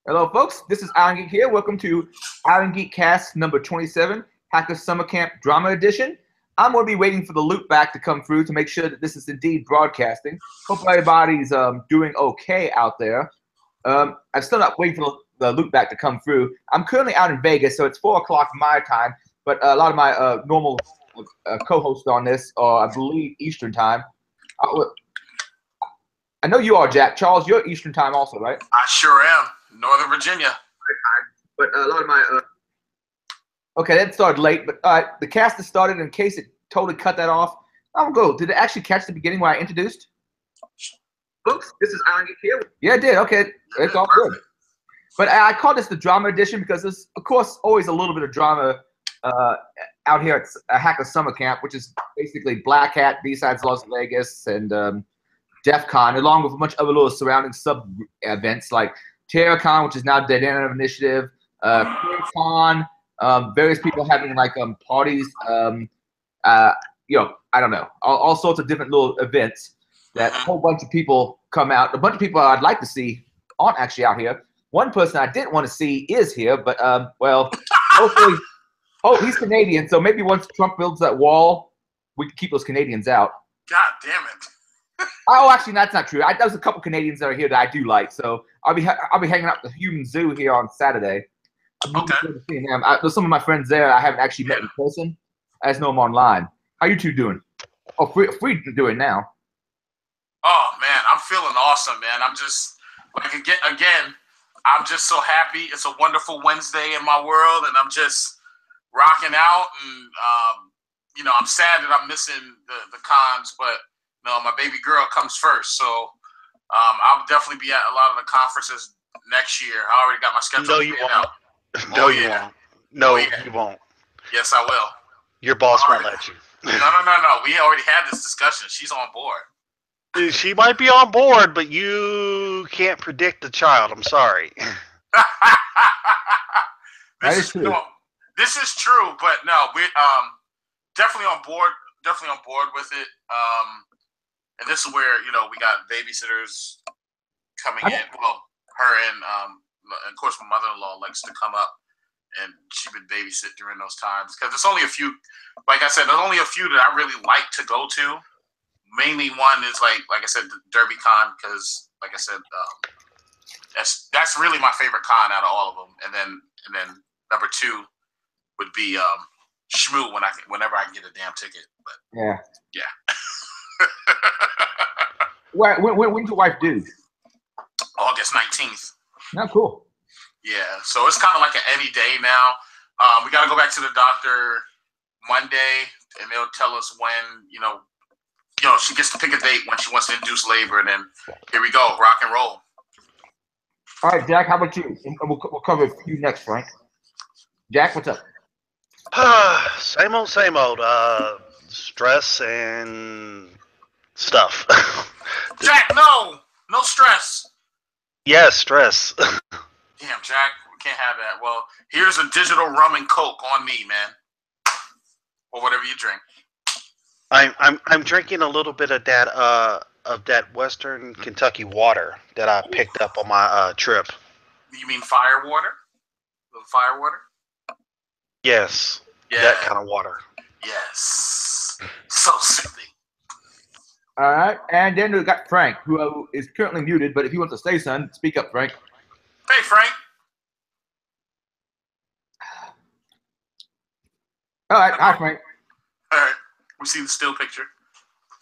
Hello, folks. This is Irongeek here. Welcome to Irongeek Cast number 27, Hacker Summer Camp Drama Edition. I'm going to be waiting for the loop back to come through to make sure that this is indeed broadcasting. Hope everybody's doing okay out there. I'm still not waiting for the loop back to come through. I'm currently out in Vegas, so it's 4 o'clock my time, but a lot of my normal co-hosts on this are, I believe, Eastern time. I know you are, Jack. Charles, you're Eastern time also, right? I sure am. Northern Virginia. But a lot of my okay, that started late, but the cast has started. In case it totally cut that off, I'll go. Did it actually catch the beginning where I introduced? Folks, this is Irongeek here. Yeah, it did. Okay, it's all good. But I call this the drama edition because there's, of course, always a little bit of drama out here at a Hacker Summer Camp, which is basically Black Hat, B-Sides Las Vegas, and DEF CON, along with a bunch of other little surrounding sub-events like TerraCon, which is now Dead End Initiative, Con, various people having like parties, you know, I don't know, all sorts of different little events that a whole bunch of people come out. A bunch of people I'd like to see aren't actually out here. One person I didn't want to see is here, but well, hopefully, oh, he's Canadian, so maybe once Trump builds that wall, we can keep those Canadians out. God damn it. Oh, actually, that's not true. There's a couple Canadians that are here that I do like, so I'll be hanging out at the Human Zoo here on Saturday. I'm looking forward to seeing them. There's some of my friends there I haven't actually met in person. I just know them online. How you two doing? Oh, free doing now. Oh man, I'm feeling awesome, man. I'm just like again, I'm just so happy. It's a wonderful Wednesday in my world, and I'm just rocking out. And you know, I'm sad that I'm missing the cons, but no, my baby girl comes first, so I'll definitely be at a lot of the conferences next year. I already got my schedule. No, you won't. No, you won't. No, you won't. Yes, I will. Your boss won't let you. No. We already had this discussion. She's on board. She might be on board, but you can't predict the child. I'm sorry. This is true, but no, we definitely on board. Definitely on board with it. And this is where, you know, we got babysitters coming in. Well, her and of course my mother-in-law likes to come up, and she's been babysit during those times because there's only a few. Like I said, there's only a few that I really like to go to. Mainly one is like I said, the Derby Con, because like I said, that's really my favorite con out of all of them. And then number two would be Shmoo whenever I can get a damn ticket. But yeah. When's your wife due? August 19th. Oh, cool. Yeah, so it's kind of like an any day now. We got to go back to the doctor Monday, and they'll tell us when, you know, she gets to pick a date when she wants to induce labor, and then here we go, rock and roll. All right, Jack, how about you? We'll cover you next, Frank. Jack, what's up? Same old. Stress and stuff. Jack, no stress. Yes, stress. Damn, Jack, we can't have that. Well, here's a digital rum and coke on me, man, or whatever you drink. I'm drinking a little bit of that Western Kentucky water that I picked up on my trip. You mean fire water? The fire water? Yes. Yeah. That kind of water. Yes. So soothing. All right, and then we got Frank, who is currently muted, but if you want to say something, speak up, Frank. Hey, Frank. All right, hi, Frank. All right, we see the still picture.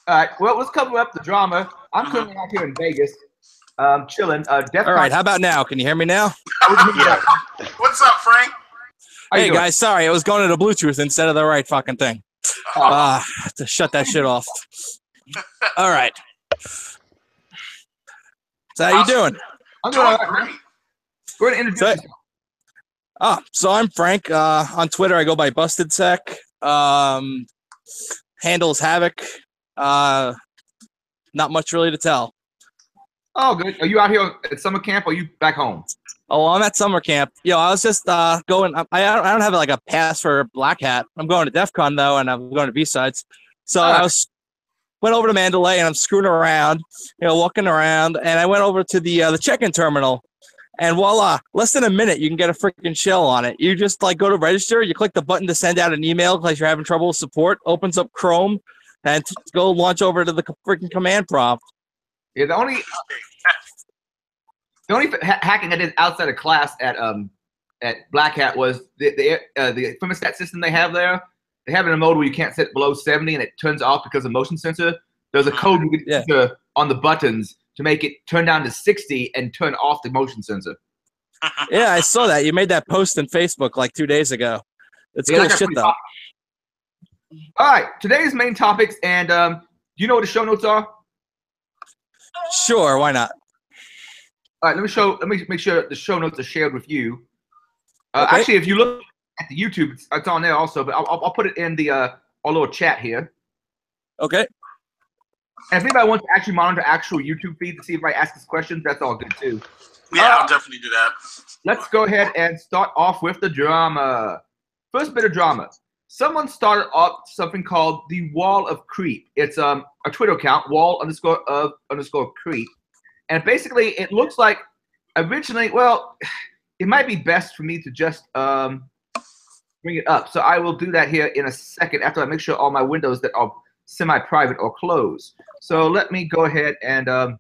All right, well, let's cover up the drama. I'm currently out here in Vegas, chilling. All right, how about now? Can you hear me now? Yeah. What's up, Frank? Hey, guys, sorry, it was going to the Bluetooth instead of the right fucking thing. To shut that shit off. All right. So how you doing? I'm doing all right, man. Go ahead and introduce yourself. So I'm Frank. On Twitter, I go by Busted Sec. Handles Havoc. Not much really to tell. Oh, good. Are you out here at summer camp or are you back home? Oh, I'm at summer camp. Yo, I was just going. I don't have like a pass for Black Hat. I'm going to DEF CON though, and I'm going to B-Sides. So I went over to Mandalay and I'm screwing around, walking around, and I went over to the check-in terminal, And voila, less than a minute, you can get a freaking shell on it. You just like go to register, you click the button to send out an email because you're having trouble with support, opens up Chrome, and go launch over to the freaking command prompt. Yeah, the only hacking I did outside of class at Black Hat was the thermostat system they have there. They have it in a mode where you can't set it below 70 and it turns off because of motion sensor. There's a code you can enter on the buttons to make it turn down to 60 and turn off the motion sensor. Yeah, I saw that. You made that post on Facebook like 2 days ago. It's cool shit, though. All right, today's main topics, and do you know what the show notes are? Sure, why not? All right, let me make sure the show notes are shared with you. Okay. Actually, if you look at the YouTube, it's on there also, but I'll put it in the our little chat here. Okay. And if anybody wants to actually monitor actual YouTube feed to see if anybody asks us questions, that's all good too. Yeah, I'll definitely do that. Let's go ahead and start off with the drama. First bit of drama. Someone started up something called the Wall of Creep. It's a Twitter account, wall_of_creep. And basically, it looks like originally, well, it might be best for me to just bring it up. So I will do that here in a second after I make sure all my windows that are semi-private are closed. So let me go ahead and share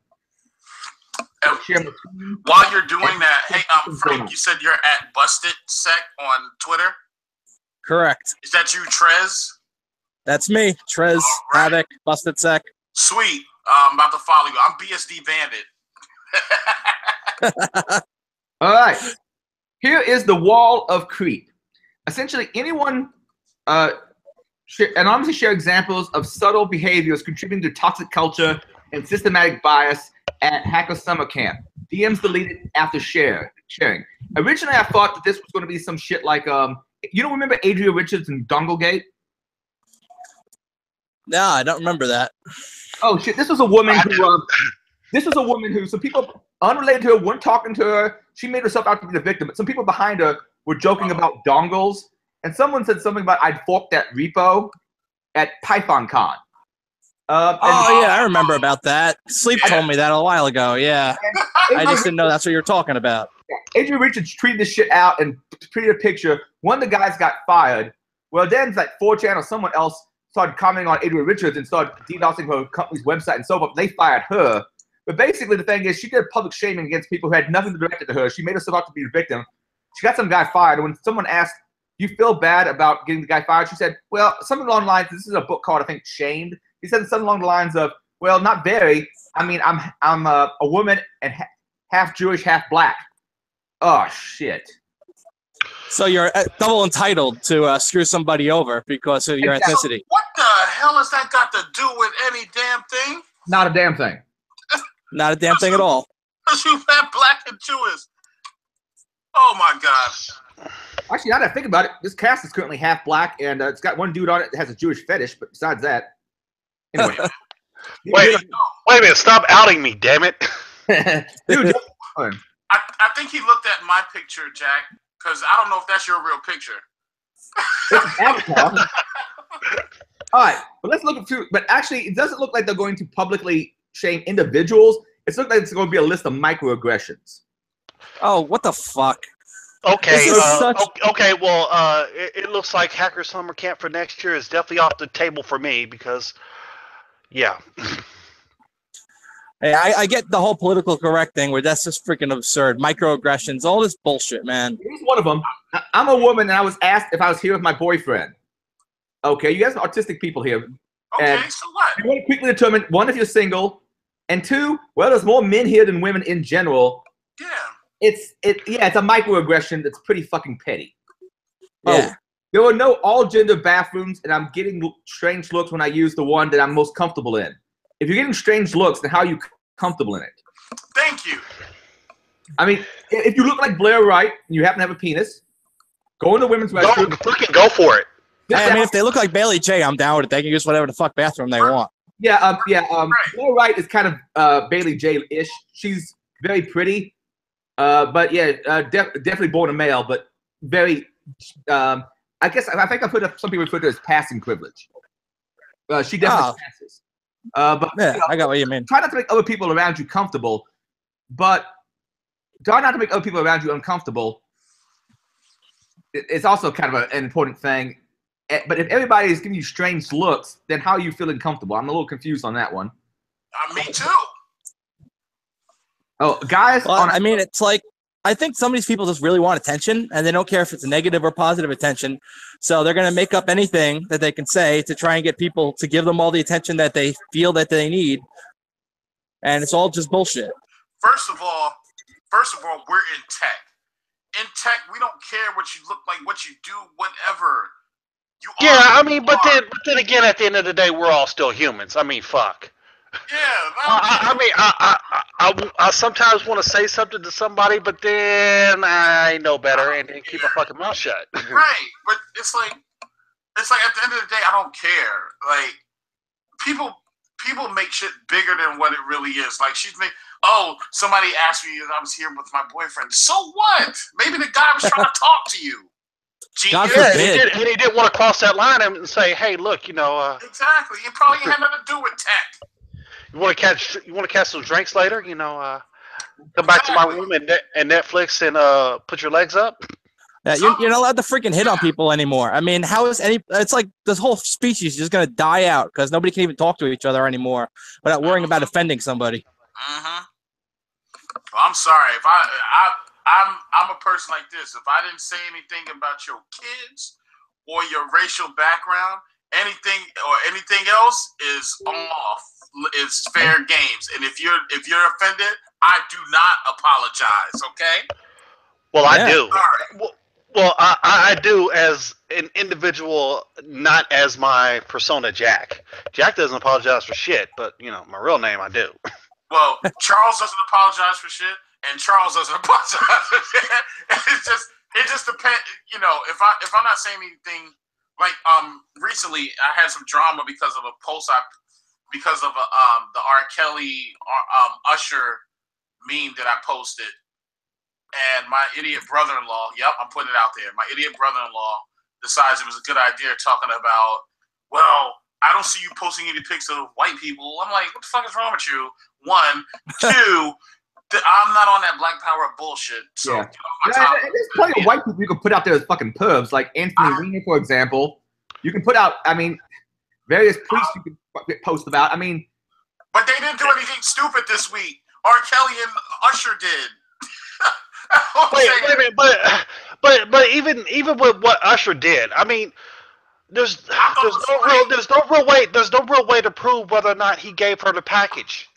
my screen. While you're doing that, hey, Frank, you said you're at BustedSec on Twitter? Correct. Is that you, Trez? That's me, Trez, right. Havoc, BustedSec. Sweet. I'm about to follow you. I'm BSD Bandit. All right. Here is the Wall of Creep. Essentially, anyone anonymously share examples of subtle behaviors contributing to toxic culture and systematic bias at Hacker Summer Camp. DMs deleted after sharing. Originally, I thought that this was going to be some shit like, you don't remember Adria Richards and Donglegate? No, I don't remember that. Oh shit! This was a woman who some people unrelated to her weren't talking to her. She made herself out to be the victim, but some people behind her were joking about dongles. And someone said something about I'd forked that repo at PythonCon. Yeah, I remember about that. Sleep told me that a while ago. Yeah, I just didn't know that's what you're talking about. Yeah. Adrian Richards tweeted this shit out and tweeted a picture. One of the guys got fired. Well, then like 4chan or someone else started commenting on Adrian Richards and started DDoSing her company's website and so forth. They fired her. But basically, the thing is, she did public shaming against people who had nothing directed to her. She made herself out to be the victim. She got some guy fired. And when someone asked, "Do you feel bad about getting the guy fired?" she said, "Well, something along the lines. This is a book called, I think, Shamed." He said something along the lines of, "Well, not very. I mean, I'm a woman and half Jewish, half black." Oh shit. So you're double entitled to screw somebody over because of your ethnicity. What the hell has that got to do with any damn thing? Not a damn thing. Not a damn thing at all. Because you have black and Jewish. Oh my God. Actually, now that I think about it, this cast is currently half black, and it's got one dude on it that has a Jewish fetish. But besides that, anyway. Wait a minute! Stop outing me, damn it! Dude, I think he looked at my picture, Jack, because I don't know if that's your real picture. it's an avatar. All right, but let's look through. But actually, it doesn't look like they're going to publicly shame individuals. It looks like it's going to be a list of microaggressions. Oh, what the fuck? Okay, okay. Well, it looks like Hacker Summer Camp for next year is definitely off the table for me because, yeah. Hey, I get the whole political correct thing where that's just freaking absurd. Microaggressions, all this bullshit, man. Here's one of them. I'm a woman, and I was asked if I was here with my boyfriend. Okay, you guys are autistic people here. Okay, and so what? You want to quickly determine, one, if you're single, and two, well, there's more men here than women in general. Yeah. It's a microaggression that's pretty fucking petty. Yeah. Oh, there were no all-gender bathrooms, and I'm getting strange looks when I use the one that I'm most comfortable in. If you're getting strange looks, then how are you comfortable in it? Thank you. I mean, if you look like Blair Wright and you happen to have a penis, go in the women's restroom. Freaking go for it. I mean, if they look like Bailey J, I'm down with it. They can use whatever the fuck bathroom they want. Yeah, Blair Wright is kind of Bailey J-ish. She's very pretty, but yeah, definitely born a male, but very. I think some people refer to it as passing privilege. She definitely passes. But yeah, I got what you mean. Try not to make other people around you comfortable, but try not to make other people around you uncomfortable. It's also kind of an important thing. But if everybody is giving you strange looks, then how are you feeling comfortable? I'm a little confused on that one. Me too. Oh, guys. Well, I mean, it's like, I think some of these people just really want attention, and they don't care if it's negative or positive attention. So they're going to make up anything that they can say to try and get people to give them all the attention that they feel that they need. And it's all just bullshit. First of all, we're in tech. In tech, we don't care what you look like, what you do, whatever. I mean, but then again, at the end of the day, we're all still humans. I mean, fuck. Yeah. I sometimes want to say something to somebody, but then I know better and then keep my fucking mouth shut. Right, but it's like at the end of the day, I don't care. Like people make shit bigger than what it really is. Like somebody asked me if I was here with my boyfriend. So what? Maybe the guy was trying to talk to you. God forbid. And he didn't want to cross that line and say, "Hey, look, Exactly. It probably had nothing to do with tech. You want to catch some drinks later? Come back to my room and Netflix and put your legs up." Yeah, you're not allowed to freaking hit on people anymore. I mean, it's like this whole species is just going to die out because nobody can even talk to each other anymore without worrying about offending somebody. Mm-hmm. Well, I'm sorry. If I'm a person like this. If I didn't say anything about your kids or your racial background, anything else is off. It's fair games. And if you're offended, I do not apologize. Okay. Well, I do. Well, I do as an individual, not as my persona, Jack. Jack doesn't apologize for shit, but my real name, I do. Well, Charles doesn't apologize for shit, and Charles doesn't apologize for shit. It just depends. If I'm not saying anything, like recently I had some drama because of a post because of the R. Kelly Usher meme that I posted. And my idiot brother-in-law, I'm putting it out there. My idiot brother-in-law decides it was a good idea talking about, well, I don't see you posting any pics of white people. I'm like, what the fuck is wrong with you? One. Two, I'm not on that black power bullshit. So there's plenty of white people you can put out there as fucking pervs, like Anthony Weiner, for example. You can put out, various priests you can post about. But they didn't do anything stupid this week. R. Kelly and Usher did. Wait a minute, but even with what Usher did, there's no real way to prove whether or not he gave her the package.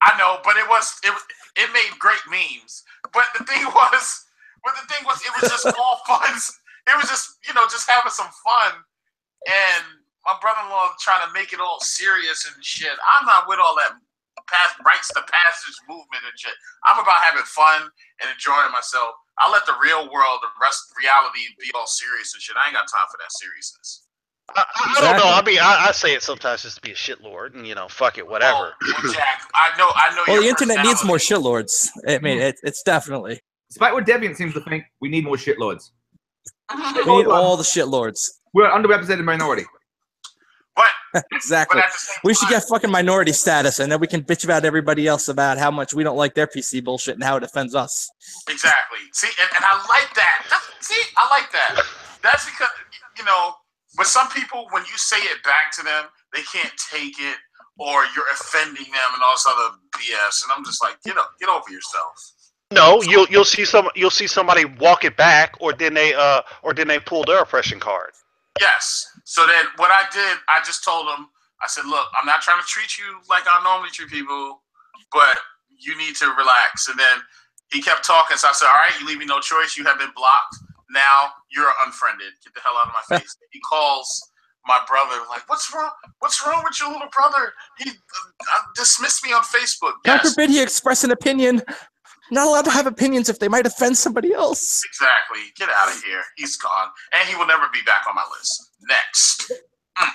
I know, but it made great memes. But the thing was, it was just all fun. It was just having some fun. And my brother-in-law trying to make it all serious and shit. I'm not with all that rights to passage movement and shit. I'm about having fun and enjoying myself. I let the real world, reality be all serious and shit. I ain't got time for that seriousness. I don't know. I say it sometimes just to be a shitlord and fuck it, whatever. Well, Jack, I know. Well, the internet needs more shitlords. It's definitely. Despite what Deviant seems to think, we need more shitlords. We need all the shitlords. We're an underrepresented minority. But exactly. We should get fucking minority status, and then we can bitch about everybody else about how much we don't like their PC bullshit and how it offends us. Exactly. See, and I like that. I like that. That's because but some people, when you say it back to them, they can't take it, or you're offending them and all this other BS. And I'm just like, get over yourself. No, you'll see somebody walk it back, or then they pull their oppression card. Yes. So then what I did, I just told him, I said, look, I'm not trying to treat you like I normally treat people, but you need to relax. And then he kept talking. So I said, all right, you leave me no choice. You have been blocked. Now you're unfriended. Get the hell out of my face. He calls my brother, like, what's wrong? What's wrong with your little brother? He dismissed me on Facebook. God forbid he express an opinion. Not allowed to have opinions if they might offend somebody else. Exactly. Get out of here. He's gone. And he will never be back on my list. Next.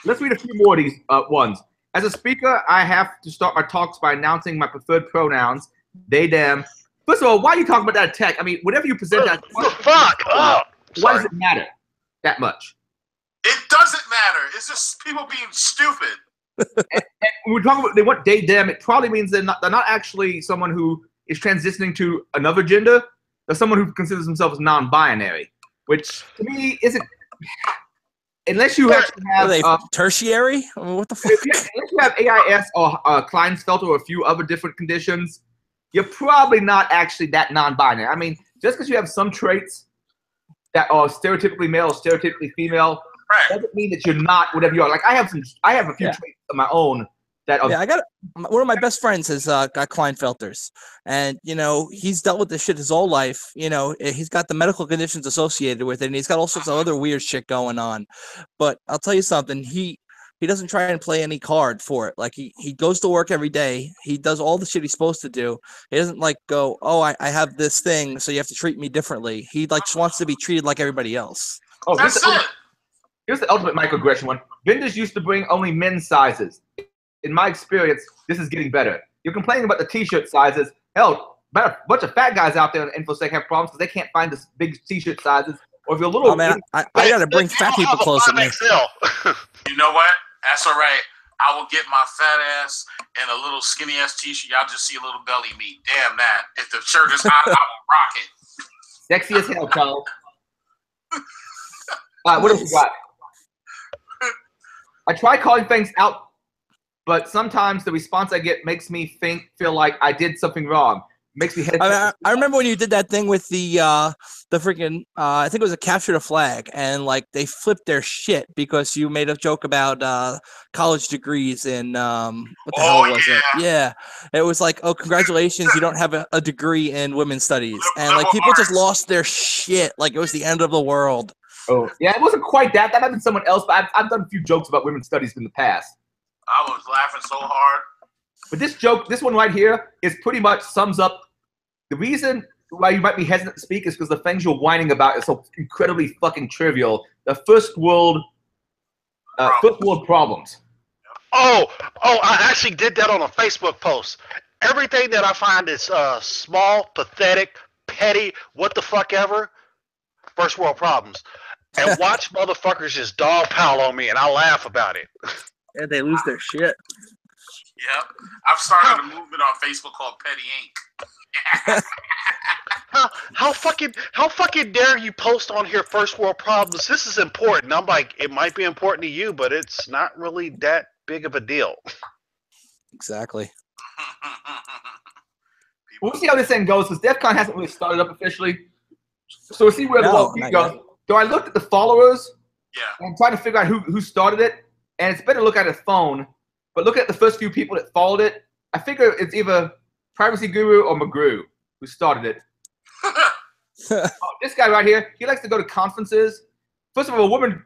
Let's read a few more of these ones. As a speaker, I have to start my talks by announcing my preferred pronouns, they, them. First of all, why are you talking about that tech? Whatever you present that. Fuck. Why does it matter that much? It doesn't matter. It's just people being stupid. and when we're talking about they want they, them, it probably means they're not actually someone who is transitioning to another gender. there's someone who considers themselves non-binary, which to me isn't. Unless you actually have Are they tertiary? I mean, what the fuck? unless you have AIS or Klinefelter or a few other different conditions, you're probably not actually that non-binary. I mean, just because you have some traits that are stereotypically male or stereotypically female, doesn't mean that you're not whatever you are. Like I have a few traits of my own that are. Yeah, I got one of my best friends has got Klinefelters, and you know he's dealt with this shit his whole life. You know he's got the medical conditions associated with it, and he's got all sorts of other weird shit going on. But I'll tell you something, he doesn't try and play any card for it. Like he goes to work every day. He does all the shit he's supposed to do. He doesn't like go, oh, I have this thing, so you have to treat me differently. He like just wants to be treated like everybody else. Oh, here's the ultimate microaggression one. Vendors used to bring only men's sizes. In my experience, this is getting better. You're complaining about the T-shirt sizes. Hell, a bunch of fat guys out there in InfoSec have problems because they can't find the big T-shirt sizes. Or if you're a little, oh man, I gotta bring fat people close to me. You know what? That's all right. I will get my fat ass and a little skinny ass T-shirt. Y'all just see a little belly meat. Damn that! If the shirt is hot, I will rock it. Sexy as hell, Charles. What else you got? I try calling things out, but sometimes the response I get makes me feel like I did something wrong. Makes me hesitate. I remember when you did that thing with the freaking I think it was a capture the flag, and like they flipped their shit because you made a joke about college degrees in what the hell was it? Yeah, it was like, oh, congratulations, you don't have a degree in women's studies, and like people just lost their shit, like it was the end of the world. Oh yeah, it wasn't quite that. That might have been someone else, but I've done a few jokes about women's studies in the past. I was laughing so hard. But this one right here, is pretty much sums up the reason why you might be hesitant to speak is because the things you're whining about is so incredibly fucking trivial. The first world problems. Oh, I actually did that on a Facebook post. Everything that I find is small, pathetic, petty, what the fuck ever, first world problems. And watch motherfuckers just dogpile on me, and I laugh about it. And they lose their shit. Yep. I've started a movement on Facebook called Petty Inc. How fucking dare you post on here first world problems? This is important. I'm like, it might be important to you, but it's not really that big of a deal. Exactly. We'll see how this thing goes, because DEF CON hasn't really started up officially. So we'll see where the whole thing goes. So I looked at the followers. Yeah. And I'm trying to figure out who started it. And it's better to look at a phone. But look at the first few people that followed it. I figure it's either Privacy Guru or McGrew who started it. This guy right here, he likes to go to conferences. First of all, a woman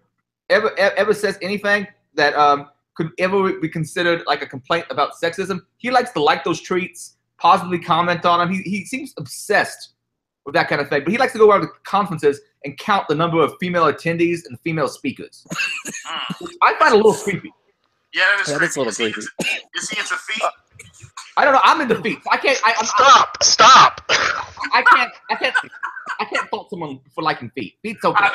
ever says anything that could ever be considered like a complaint about sexism, he likes to like those tweets, positively comment on them. He seems obsessed with that kind of thing. But he likes to go around to conferences and count the number of female attendees and female speakers. Which I find a little creepy. Yeah, that is a little creepy. Is he into feet? I don't know. I'm into feet. I can't. Stop. I can't fault someone for liking feet. Feet's okay. I know.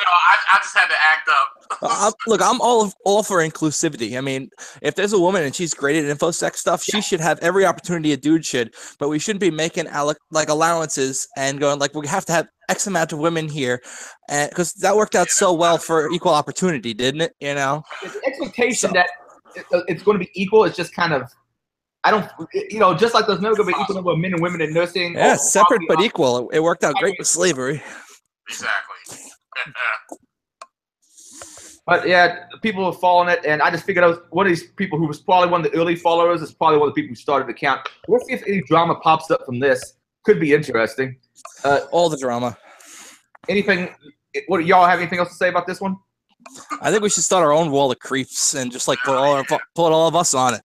I just had to act up. Look, I'm all for inclusivity. I mean, if there's a woman and she's great at infosec stuff, she should have every opportunity a dude should. But we shouldn't be making allowances and going like we have to have X amount of women here, because that worked out so well for equal opportunity, didn't it? You know, the expectation that it's going to be equal is just kind of. I don't, just like there's never going to be equal number of men and women in nursing. Yeah, separate but equal. It worked out great with slavery. Exactly. But yeah, people are following it, and I just figured out one of these people who was probably one of the early followers is probably one of the people who started the account. Let's see if any drama pops up from this. Could be interesting. All the drama. Anything? What y'all have anything else to say about this one? I think we should start our own wall of creeps and just like put all of us on it.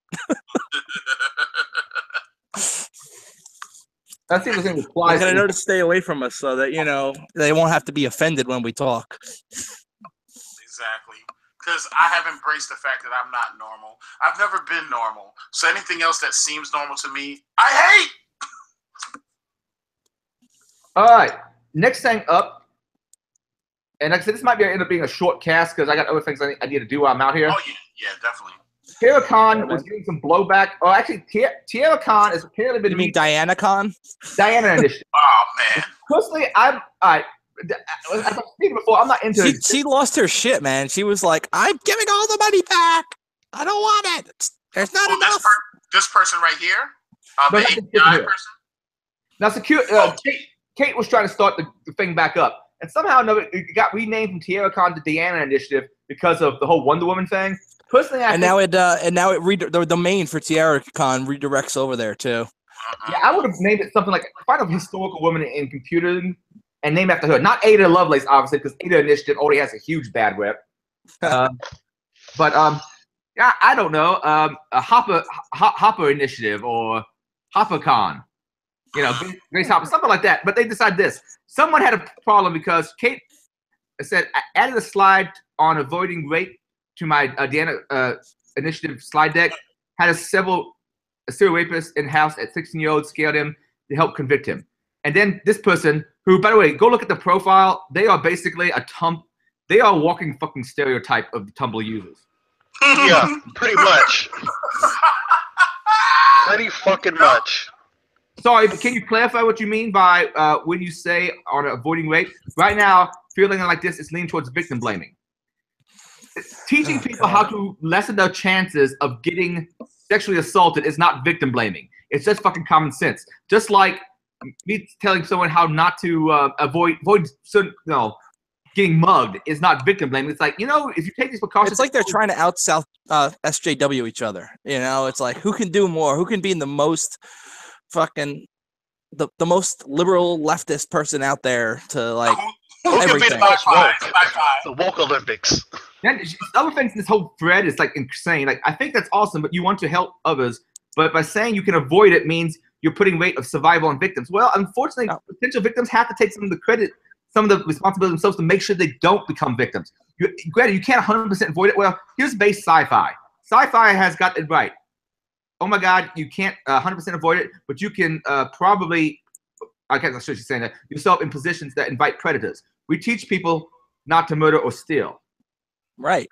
I think there's any replies. I know to stay away from us so that they won't have to be offended when we talk. Exactly. Because I have embraced the fact that I'm not normal. I've never been normal. So anything else that seems normal to me, I hate. All right. Next thing up. And like I said, this might end up being a short cast because I got other things I need to do while I'm out here. Oh, yeah, definitely. Tierra Khan was getting some blowback. Oh, actually, Tierra Khan has apparently been. You mean Diana Khan? Diana Initiative. Oh man. Personally, as I was speaking before, I'm not into it. She lost her shit, man. She was like, "I'm giving all the money back. I don't want it. There's not enough." This person right here, No, the API person. Now, Kate was trying to start the thing back up, and somehow it got renamed from Tierra Khan to Diana Initiative because of the whole Wonder Woman thing. Personally, the domain for Tierra Khan redirects over there too. Yeah, I would have named it something like find a historical woman in computing and name after her. Not Ada Lovelace, obviously, because Ada Initiative already has a huge bad rep. Yeah, I don't know. A Hopper Initiative or Hopper Con. You know, Grace Hopper, something like that. But they decided this. Someone had a problem because Kate said, I added a slide on avoiding rape to my Diana Initiative slide deck. Had a serial rapist in-house at 16-year-old, scared him to help convict him. And then this person, who, by the way, go look at the profile. They are basically they are a walking fucking stereotype of the Tumblr users. Yeah, pretty much. Pretty fucking much. Sorry, but can you clarify what you mean by when you say on avoiding rape? Right now, feeling like this is leaning towards victim blaming. Teaching people how to lessen their chances of getting sexually assaulted is not victim blaming. It's just fucking common sense. Just like me telling someone how not to avoid getting mugged is not victim blaming. It's like, if you take these precautions, it's like they're trying to out South SJW each other. It's like who can do more, who can be the most fucking the most liberal leftist person out there to like everything. The woke Olympics. The other things in this whole thread is like insane. Like I think that's awesome, but you want to help others. But by saying you can avoid it means you're putting weight of survival on victims. Well, unfortunately, potential victims have to take some of the credit, some of the responsibility themselves to make sure they don't become victims. Granted, you can't 100% avoid it. Well, here's base sci-fi. Sci-fi has got it right. Oh my God, you can't 100% avoid it, but you can probably, I can't show you saying that, yourself in positions that invite predators. We teach people not to murder or steal. Right.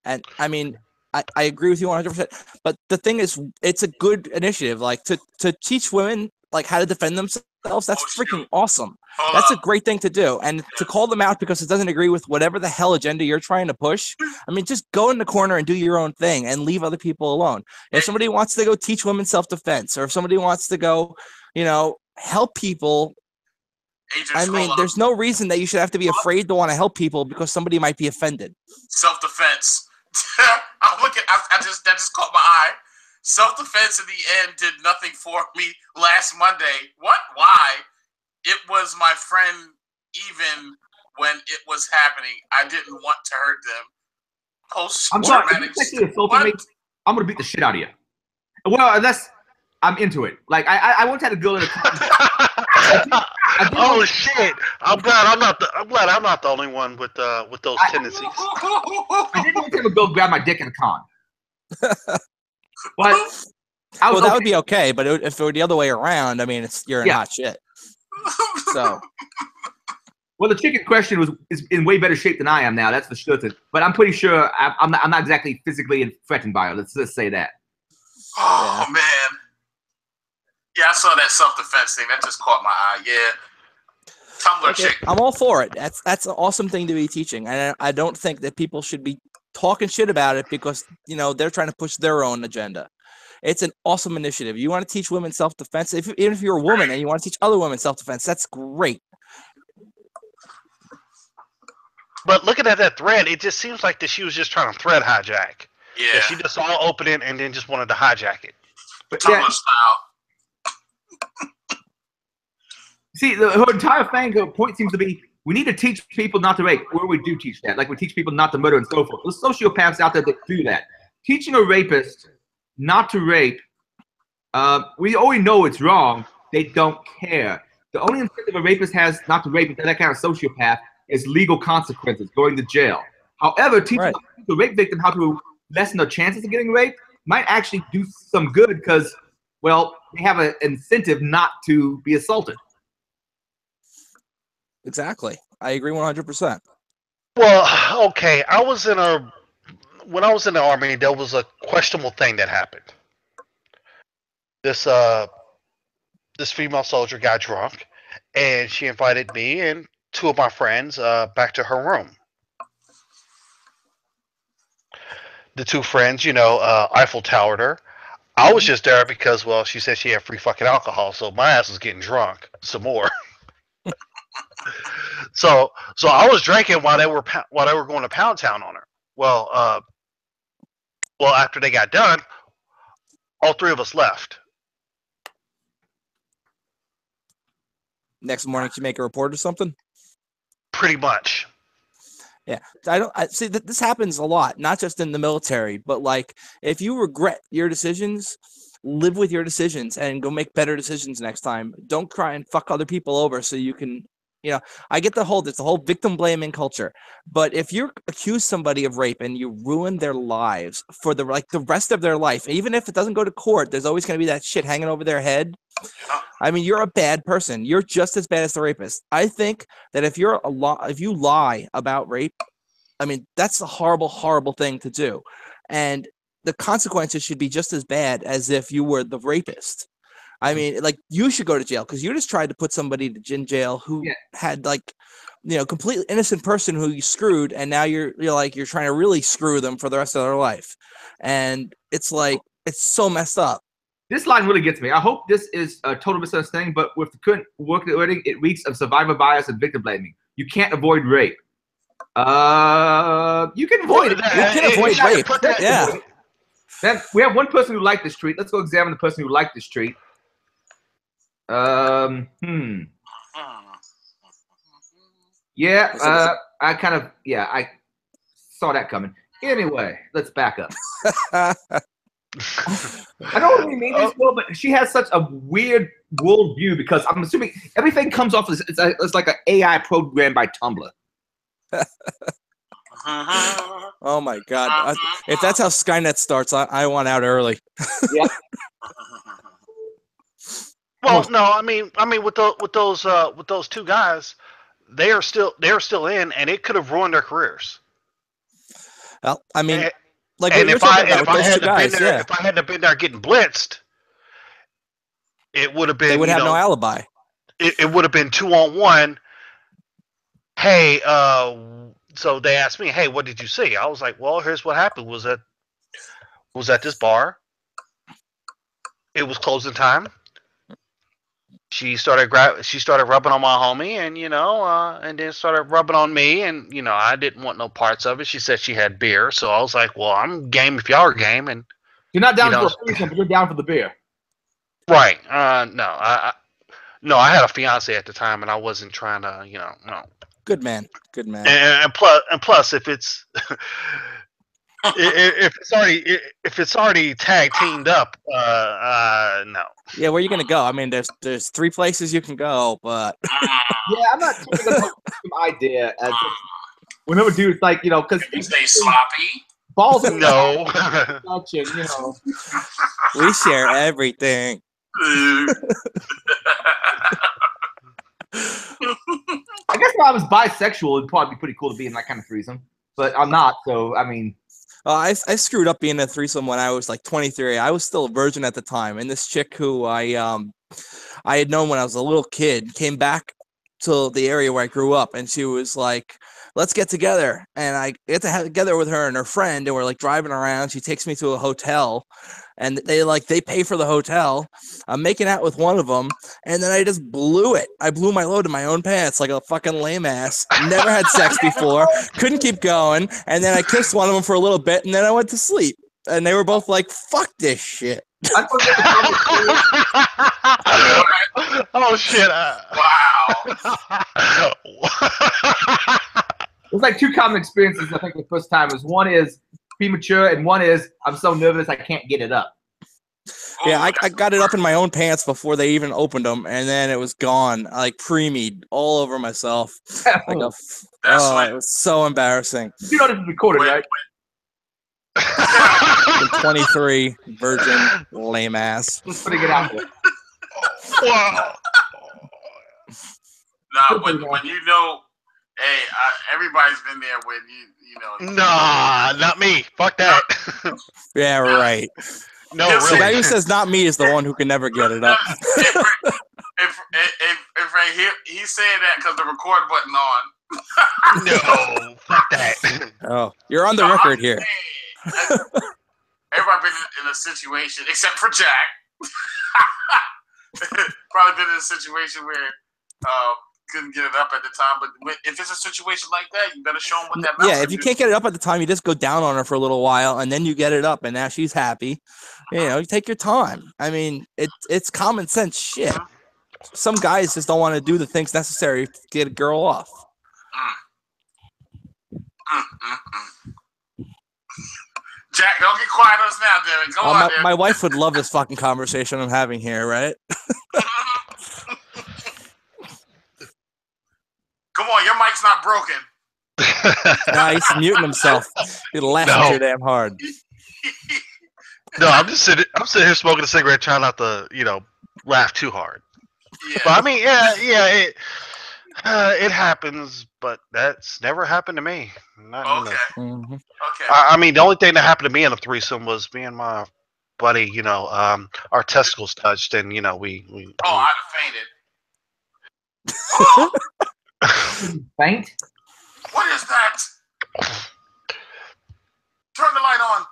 And I mean, I agree with you 100%. But the thing is, it's a good initiative. Like to teach women like how to defend themselves, that's freaking awesome. That's a great thing to do. And to call them out because it doesn't agree with whatever the hell agenda you're trying to push, I mean, just go in the corner and do your own thing and leave other people alone. If somebody wants to go teach women self-defense, or if somebody wants to go, help people, I mean, there's no reason that you should have to be afraid to want to help people because somebody might be offended. Self-defense. That just caught my eye. Self-defense in the end did nothing for me last Monday. What? Why? It was my friend. Even when it was happening, I didn't want to hurt them. Post-traumatic. I'm gonna beat the shit out of you. Well, unless I'm into it. Like I once had a girl in a car. Oh shit! I'm glad I'm not the only one with those tendencies. I didn't want to have a girl grab my dick in a con. But that would be okay. But if it were the other way around, I mean, you're in hot shit. So. Well, the chick in question is in way better shape than I am now. That's for sure. But I'm pretty sure I'm not exactly physically threatened by her. Let's just say that. Oh man. Yeah, I saw that self-defense thing. That just caught my eye. Yeah. Tumblr chick. I'm all for it. That's an awesome thing to be teaching. And I don't think that people should be talking shit about it because, they're trying to push their own agenda. It's an awesome initiative. You want to teach women self-defense, even if you're a woman and you want to teach other women self-defense, that's great. But looking at that thread, it just seems like that she was just trying to thread hijack. Yeah. That she just saw opening and then just wanted to hijack it. But Tumblr style. See, her entire thing, her point seems to be, we need to teach people not to rape. Where we do teach that. Like we teach people not to murder and so forth. There's sociopaths out there that do that. Teaching a rapist not to rape, we already know it's wrong. They don't care. The only incentive a rapist has not to rape, that kind of sociopath, is legal consequences, going to jail. However, teaching the rape victim how to lessen their chances of getting raped might actually do some good because, well, they have an incentive not to be assaulted. Exactly. I agree 100%. Well, okay. I was in a when I was in the Army, there was a questionable thing that happened. This female soldier got drunk, and she invited me and two of my friends back to her room. The two friends, Eiffel Towered her. I was just there because, well, she said she had free fucking alcohol, so my ass was getting drunk some more. So I was drinking while they were going to Pound Town on her. Well, after they got done, all three of us left. Next morning, she make a report or something. Pretty much. Yeah, I see that this happens a lot, not just in the military, but like if you regret your decisions, live with your decisions and go make better decisions next time. Don't try and fuck other people over so you can, I get it's the whole victim blaming culture. But if you accuse somebody of rape and you ruin their lives for the rest of their life, even if it doesn't go to court, there's always going to be that shit hanging over their head. I mean, you're a bad person. You're just as bad as the rapist. I think that if you lie about rape, I mean, that's a horrible, horrible thing to do. And the consequences should be just as bad as if you were the rapist. I mean, like, you should go to jail because you just tried to put somebody in jail who had completely innocent person who you screwed, and now you're trying to really screw them for the rest of their life. And it's so messed up. This line really gets me. I hope this is a total misunderstanding, but with the current working wording, it reeks of survivor bias and victim blaming. You can't avoid rape. You can avoid it. You can avoid rape. Yeah. Then we have one person who liked this tweet. Let's go examine the person who liked this tweet. Yeah. I saw that coming. Anyway, let's back up. I don't really mean this, but she has such a weird worldview because I'm assuming everything comes off as it's like an AI program by Tumblr. Oh my God! If that's how Skynet starts, I want out early. Yeah. Well, no, I mean, with those two guys, they are still in, and it could have ruined their careers. Well, I mean, if I hadn't been there getting blitzed, it would have been. They would have no alibi. It would have been 2-on-1. Hey, so they asked me, hey, what did you see? I was like, well, here's what happened. Was at this bar. It was closing time. She started rubbing on my homie, and and then started rubbing on me, and I didn't want no parts of it. She said she had beer, so I was like, well, I'm game if y'all are game, and you're not down for a threesome, but you're down for the beer. Right. No, I had a fiance at the time, and I wasn't trying to, no. Good man. And plus, if it's if it's already tag teamed up, no. Yeah, where are you gonna go? I mean, there's 3 places you can go, but yeah, I'm not taking the idea as whenever dude's like, because you stay sloppy. Balls. No. We share everything. I guess if I was bisexual, it'd probably be pretty cool to be in that kind of threesome. But I'm not, so I mean. I screwed up being in a threesome when I was like 23. I was still a virgin at the time, and this chick who I had known when I was a little kid came back to the area where I grew up, and she was like, let's get together. And I get to have together with her and her friend, and we're like driving around. She takes me to a hotel, and they pay for the hotel. I'm making out with one of them, and then I just blew it. I blew my load in my own pants like a fucking lame ass. Never had sex before, couldn't keep going, and then I kissed one of them for a little bit, and then I went to sleep. And they were both like, fuck this shit. Oh shit! Wow. There's like 2 common experiences. I think the first time is one is premature, and one is I'm so nervous I can't get it up. Yeah, I got it up in my own pants before they even opened them, and then it was gone, like preemie all over myself. Like it was so embarrassing. You know this is recorded, right? 23, virgin, lame ass. Just putting it out there. Wow. Now, when Hey, everybody's been there when you know. Nah, not me. Fuck that. Yeah, right. No, Yes, The really. guy who says not me is the one who can never get it up. If he's saying that because the record button on. No, fuck that. Oh, you're on the record here. Everybody been in a situation, except for Jack. Probably been in a situation where couldn't get it up at the time. But if it's a situation like that, you better show them what that. Yeah, if you can't get it up at the time, you just go down on her for a little while, and then you get it up, and now she's happy. You know, you take your time. I mean, it's common sense shit. Some guys just don't want to do the things necessary to get a girl off. Jack, don't get quiet on us now, Derek. Go on, my wife would love this fucking conversation I'm having here, right? Come on, your mic's not broken. Nah, he's muting himself. He's laughing too damn hard. No, I'm sitting here smoking a cigarette, trying not to, laugh too hard. Yeah. But I mean, it happens, but that's never happened to me. Okay. Mm-hmm. Okay. I mean, the only thing that happened to me in a threesome was me and my buddy. Our testicles touched, and we. Oh, I'd have fainted. Faint? What is that? Turn the light on.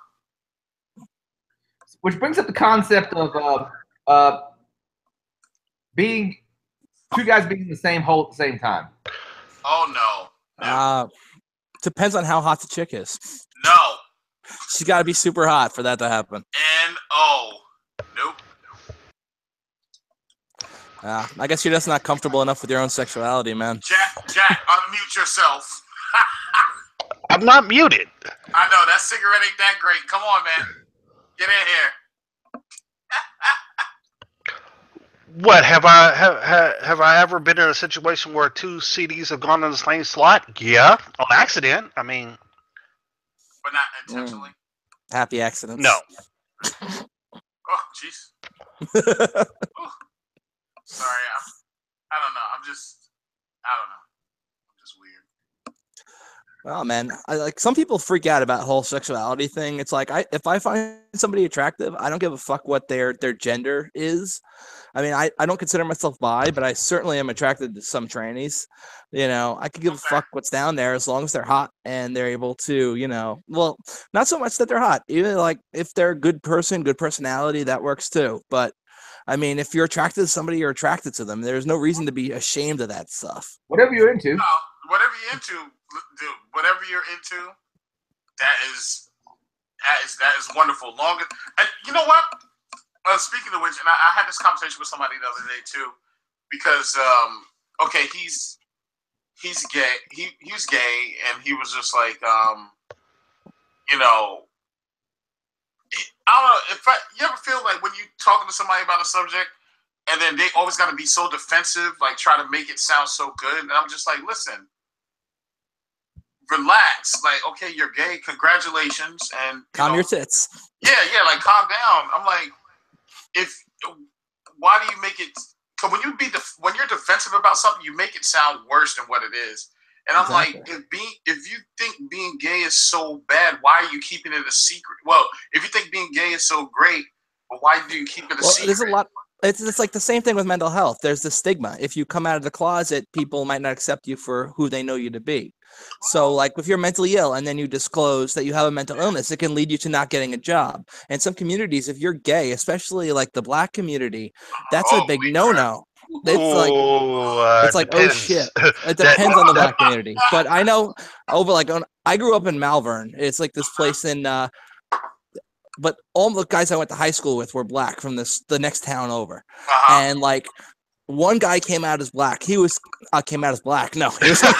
Which brings up the concept of being two guys being in the same hole at the same time. Oh no. Depends on how hot the chick is. No. She's got to be super hot for that to happen. N-O. Nope. I guess you're just not comfortable enough with your own sexuality, man. Jack, unmute yourself. I'm not muted. I know that cigarette ain't that great. Come on, man. Get in here. What have I ever been in a situation where two CDs have gone in the same slot? Yeah, on accident. I mean, but not intentionally. Happy accidents. No. Oh, jeez. Sorry, I don't know. I'm just weird. Well, man, some people freak out about the whole sexuality thing. It's like if I find somebody attractive, I don't give a fuck what their gender is. I mean, I don't consider myself bi, but I certainly am attracted to some trannies. I could give a fuck what's down there as long as they're hot and they're able to, well, not so much that they're hot. Even like if they're a good person, good personality, that works too. But I mean, if you're attracted to somebody, you're attracted to them. There's no reason to be ashamed of that stuff. Whatever you're into. No, whatever you're into, dude, whatever you're into, that is wonderful. And you know what? Speaking of which, and I had this conversation with somebody the other day too, because he's gay. He's gay, and he was just like, I don't know if you ever feel like when you talking to somebody about a subject, and then they always got to be so defensive, like try to make it sound so good, and I'm just like, listen, relax. Like, okay, you're gay, congratulations, and calm your tits. Yeah, like calm down. I'm like, why do you make it? Cause when you're defensive about something, you make it sound worse than what it is. And I'm exactly. Like, if you think being gay is so bad, why are you keeping it a secret? Well, if you think being gay is so great, well, why do you keep it a secret? There's a lot. It's like the same thing with mental health. There's the stigma. If you come out of the closet, people might not accept you for who they know you to be. So, like, if you're mentally ill and then you disclose that you have a mental illness, it can lead you to not getting a job. And some communities, if you're gay, especially like the Black community, that's a big no-no. It's like oh shit. It depends on the Black community. But I know I grew up in Malvern. It's like this place in but all the guys I went to high school with were Black from the next town over. And like one guy came out as Black. He was came out as Black. No, he was Black.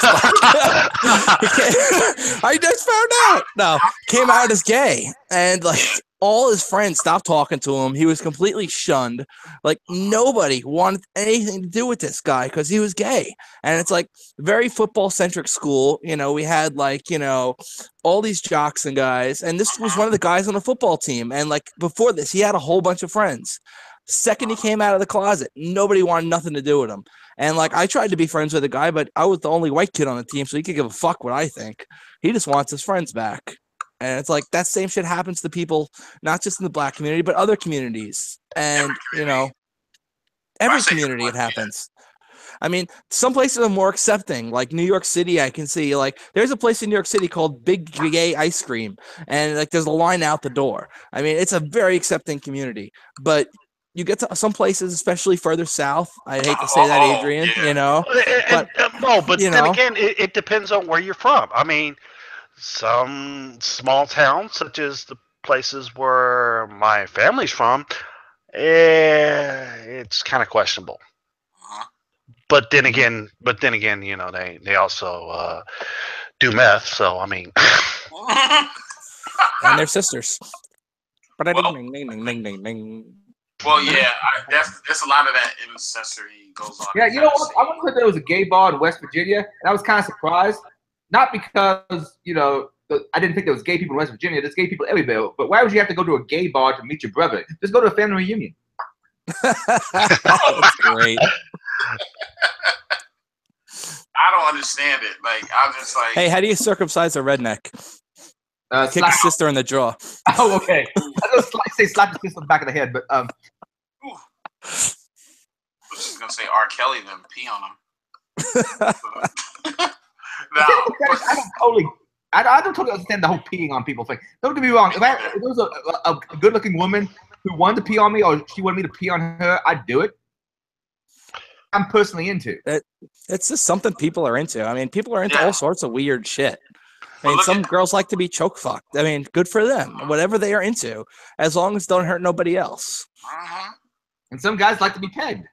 I just found out. No, came out as gay, and like all his friends stopped talking to him. He was completely shunned. Like nobody wanted anything to do with this guy because he was gay. And it's like very football centric school. We had like, all these jocks and guys. And this was one of the guys on the football team. And like before this, he had a whole bunch of friends. Second he came out of the closet, nobody wanted nothing to do with him. And like I tried to be friends with a guy, but I was the only white kid on the team, so he could give a fuck what I think. He just wants his friends back. And it's like that same shit happens to people, not just in the black community, but other communities. And every community it happens. I mean, some places are more accepting, like New York City. I can see, like, there's a place in New York City called Big Gay Ice Cream, and like, there's a line out the door. I mean, it's a very accepting community. But you get to some places, especially further south. I hate to say that, Adrian. But then again, it depends on where you're from. I mean, some small towns, such as the places where my family's from, it's kind of questionable. But then again, they also do meth. So I mean, and they're sisters. Well, yeah, there's a lot of that incestuary goes on. Yeah, you know what? I went to there was a gay bar in West Virginia, and I was kind of surprised. Not because I didn't think there was gay people in West Virginia. There's gay people everywhere. But why would you have to go to a gay bar to meet your brother? Just go to a family reunion. That's great. I don't understand it. Like, I'm just like, hey, how do you circumcise a redneck? Kick his sister in the jaw. Oh, okay. I was going to say slap the sister in the back of the head, but I was just gonna say R. Kelly, then pee on him. I don't totally understand the whole peeing on people thing. Don't get me wrong. If there was a good-looking woman who wanted to pee on me, or she wanted me to pee on her, I'd do it. I'm personally into. It's just something people are into. I mean, people are into all sorts of weird shit. I mean, some girls like to be choke fucked. I mean, good for them. Whatever they are into, as long as it don't hurt nobody else. And some guys like to be pegged.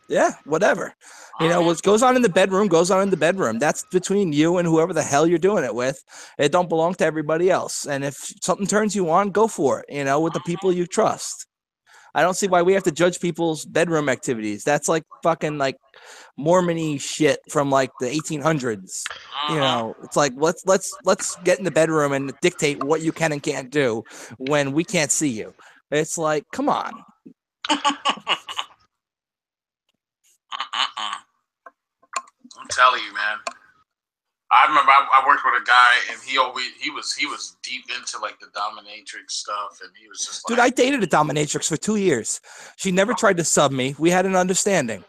Yeah, whatever. You know, what goes on in the bedroom goes on in the bedroom. That's between you and whoever the hell you're doing it with. It don't belong to everybody else. And if something turns you on, go for it, with the people you trust. I don't see why we have to judge people's bedroom activities. That's like fucking like Mormon-y shit from like the 1800s. It's like let's get in the bedroom and dictate what you can and can't do when we can't see you. It's like, come on. I'm telling you, man. I remember I worked with a guy, and he was deep into like the dominatrix stuff, and he was just like, dude, I dated a dominatrix for 2 years. She never tried to sub me. We had an understanding.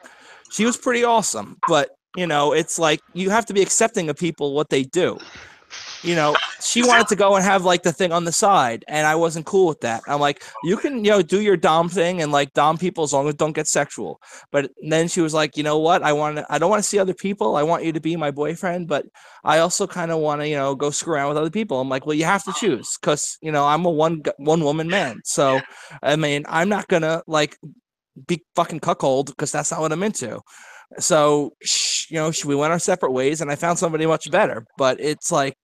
She was pretty awesome, but it's like you have to be accepting of people what they do. She wanted to go and have like the thing on the side, and I wasn't cool with that. I'm like, you can, do your dom thing and like dom people as long as don't get sexual. But then she was like, you know what? I don't want to see other people. I want you to be my boyfriend, but I also kind of want to, go screw around with other people. I'm like, well, you have to choose because, I'm a one woman man. So, I mean, I'm not gonna like be fucking cuckold because that's not what I'm into. So, we went our separate ways, and I found somebody much better. But it's like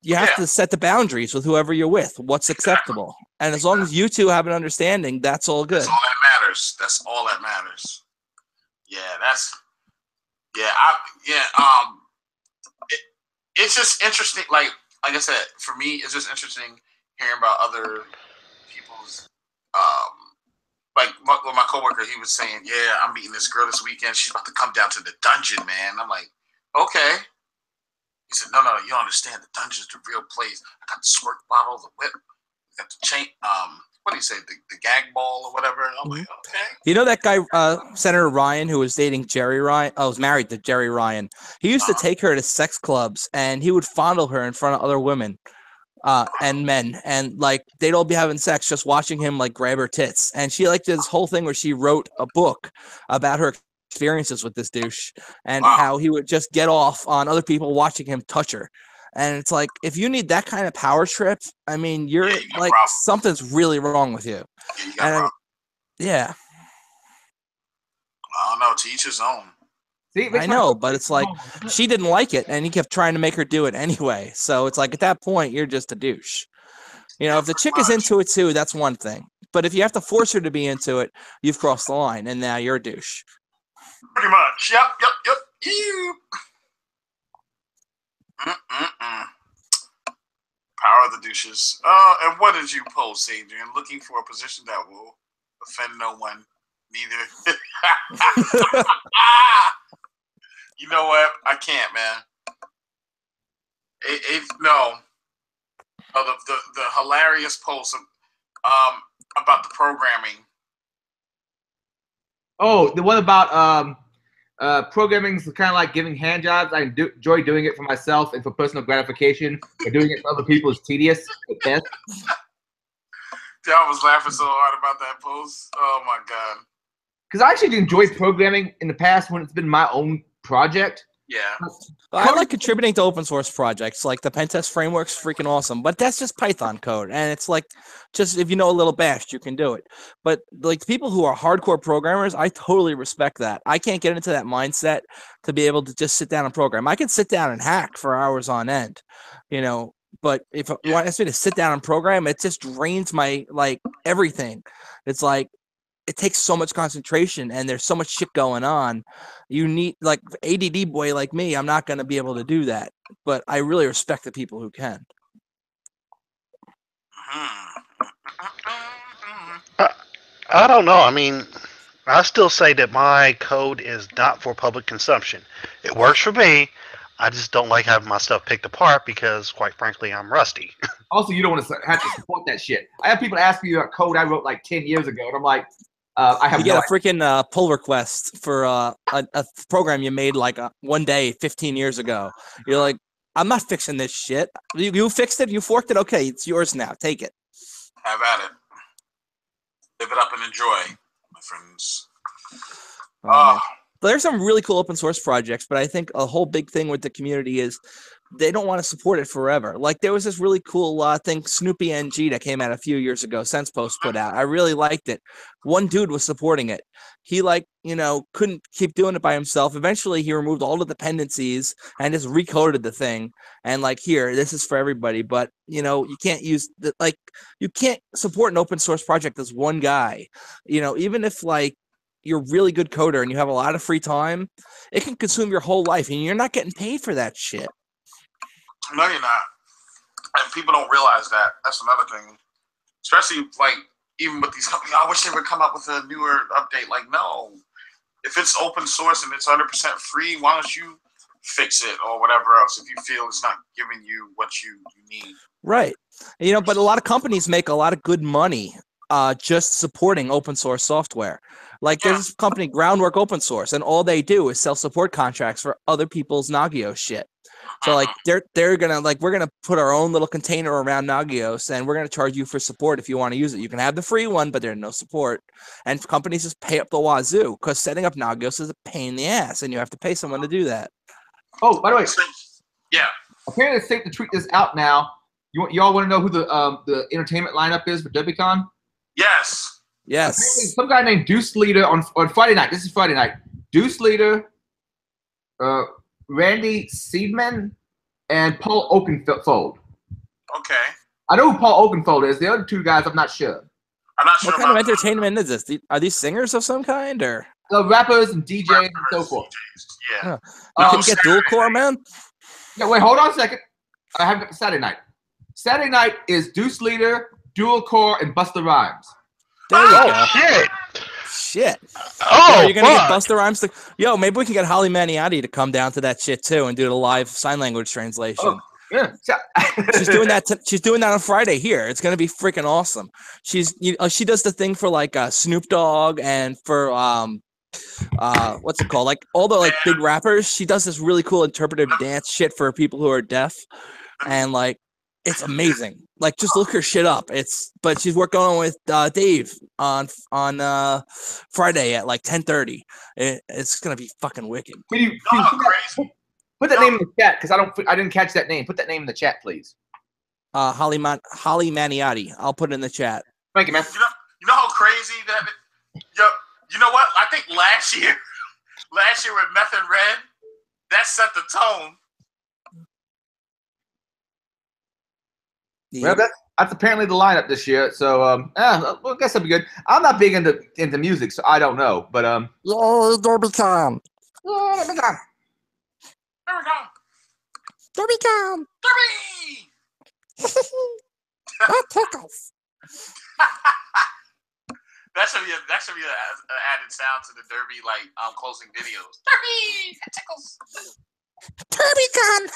you have to set the boundaries with whoever you're with. What's acceptable, and as long as you two have an understanding, that's all good. That's all that matters. That's all that matters. It's just interesting. Like I said, for me, it's just interesting hearing about other people's. Like my coworker, he was saying, "Yeah, I'm meeting this girl this weekend. She's about to come down to the dungeon, man." I'm like, "Okay." He said, "No, you don't understand. The dungeon's the real place. I got the squirt bottle, the whip, I got the chain. What do you say? The gag ball or whatever." I'm like, "Okay." You know that guy, Senator Ryan, who was dating Jerry Ryan? I was married to Jerry Ryan. He used to take her to sex clubs, and he would fondle her in front of other women. And men, and like they'd all be having sex just watching him like grab her tits, and she like did this whole thing where she wrote a book about her experiences with this douche and how he would just get off on other people watching him touch her. And it's like, if you need that kind of power trip, I mean, you're like something's really wrong with you. I don't know, to each his own. See, I know, but it's like she didn't like it, and he kept trying to make her do it anyway. So it's like at that point, you're just a douche. If the chick is into it too, that's one thing. But if you have to force her to be into it, you've crossed the line, and now you're a douche. Pretty much. Yep. Ew. Power of the douches. And what did you post, Adrian? Looking for a position that will offend no one, Neither. You know what? I can't, man. No. Oh, the hilarious post about the programming. Oh, the one about programming is kind of like giving hand jobs. I enjoy doing it for myself and for personal gratification. But doing it for other people is tedious at best. I was laughing so hard about that post. Oh my god. Because I actually enjoyed programming in the past when it's been my own project. Yeah. I like contributing to open source projects. Like the pentest framework's freaking awesome, but that's just Python code, and it's like just if you know a little Bash, you can do it. But like people who are hardcore programmers, I totally respect that. I can't get into that mindset to be able to just sit down and program. I can sit down and hack for hours on end, you know. But if you want me to sit down and program, it just drains my like everything. It's like it takes so much concentration and there's so much shit going on. You need like ADD boy like me. I'm not going to be able to do that, but I really respect the people who can. I don't know. I mean, I still say that my code is not for public consumption. It works for me. I just don't like having my stuff picked apart because, quite frankly, I'm rusty. Also, you don't want to have to support that shit. I have people ask me about code I wrote like 10 years ago, and I'm like, I have you get a freaking pull request for a program you made like one day 15 years ago. You're like, I'm not fixing this shit. You fixed it, you forked it, okay, it's yours now. Take it. Have at it. Live it up and enjoy, my friends. There's some really cool open source projects, but I think a whole big thing with the community is they don't want to support it forever. Like there was this really cool thing, Snoopy NG, that came out a few years ago. SensePost put out. I really liked it. One dude was supporting it. He couldn't keep doing it by himself. Eventually, he removed all the dependencies and just recoded the thing. And like, here, this is for everybody. But you can't use you can't support an open source project as one guy. Even if you're a really good coder and you have a lot of free time, it can consume your whole life, and you're not getting paid for that shit. No, you're not. And people don't realize that. That's another thing. Especially, even with these companies, I wish they would come up with a newer update. Like, no. If it's open source and it's 100% free, why don't you fix it or whatever else if you feel it's not giving you what you need. Right. But a lot of companies make a lot of good money just supporting open source software. There's this company, Groundwork Open Source, and all they do is sell support contracts for other people's Nagios shit. So they're gonna we're gonna put our own little container around Nagios, and we're gonna charge you for support if you want to use it. You can have the free one, but there's no support. And companies just pay up the wazoo because setting up Nagios is a pain in the ass, and you have to pay someone to do that. Oh, by the way, yeah. Apparently, it's safe to tweet this out now. Y'all want to know who the entertainment lineup is for DerbyCon? Yes. Yes. Apparently, some guy named Deuce Leader on Friday night. This is Friday night. Deuce Leader, Randy Seidman, and Paul Oakenfold. Okay. I know who Paul Oakenfold is. The other two guys, I'm not sure. I'm not sure. What kind of entertainment is this? Are these singers of some kind, or rappers and DJs and so forth? Yeah. You can get dual core, man. No, wait, hold on a second. I have Saturday night. Saturday night is Deuce Leader, Dual Core, and Busta Rhymes. There you go. Shit. Oh, you're gonna get Busta Rhymes to. Yo, maybe we can get Holly Maniotti to come down to that shit too and do the live sign language translation. Oh, yeah. She's doing that. She's doing that on Friday here. It's gonna be freaking awesome. She does the thing for Snoop Dogg and for what's it called? All the big rappers. She does this really cool interpretive dance shit for people who are deaf, and it's amazing. Just look her shit up. But she's working on with Dave on Friday at 10:30. It's gonna be fucking wicked. Put that name in the chat because I didn't catch that name. Put that name in the chat, please. Holly Maniotti. I'll put it in the chat. Thank you, man. You know how crazy that. You know what? I think last year with Meth and Red, that set the tone. Well, that's apparently the lineup this year. So, I guess that'll be good. I'm not big into music, so I don't know. But Yay, DerbyCon! Yeah, DerbyCon! DerbyCon! Derby! That tickles. That should be an added sound to the Derby closing videos. Derby, that tickles. Derby gun.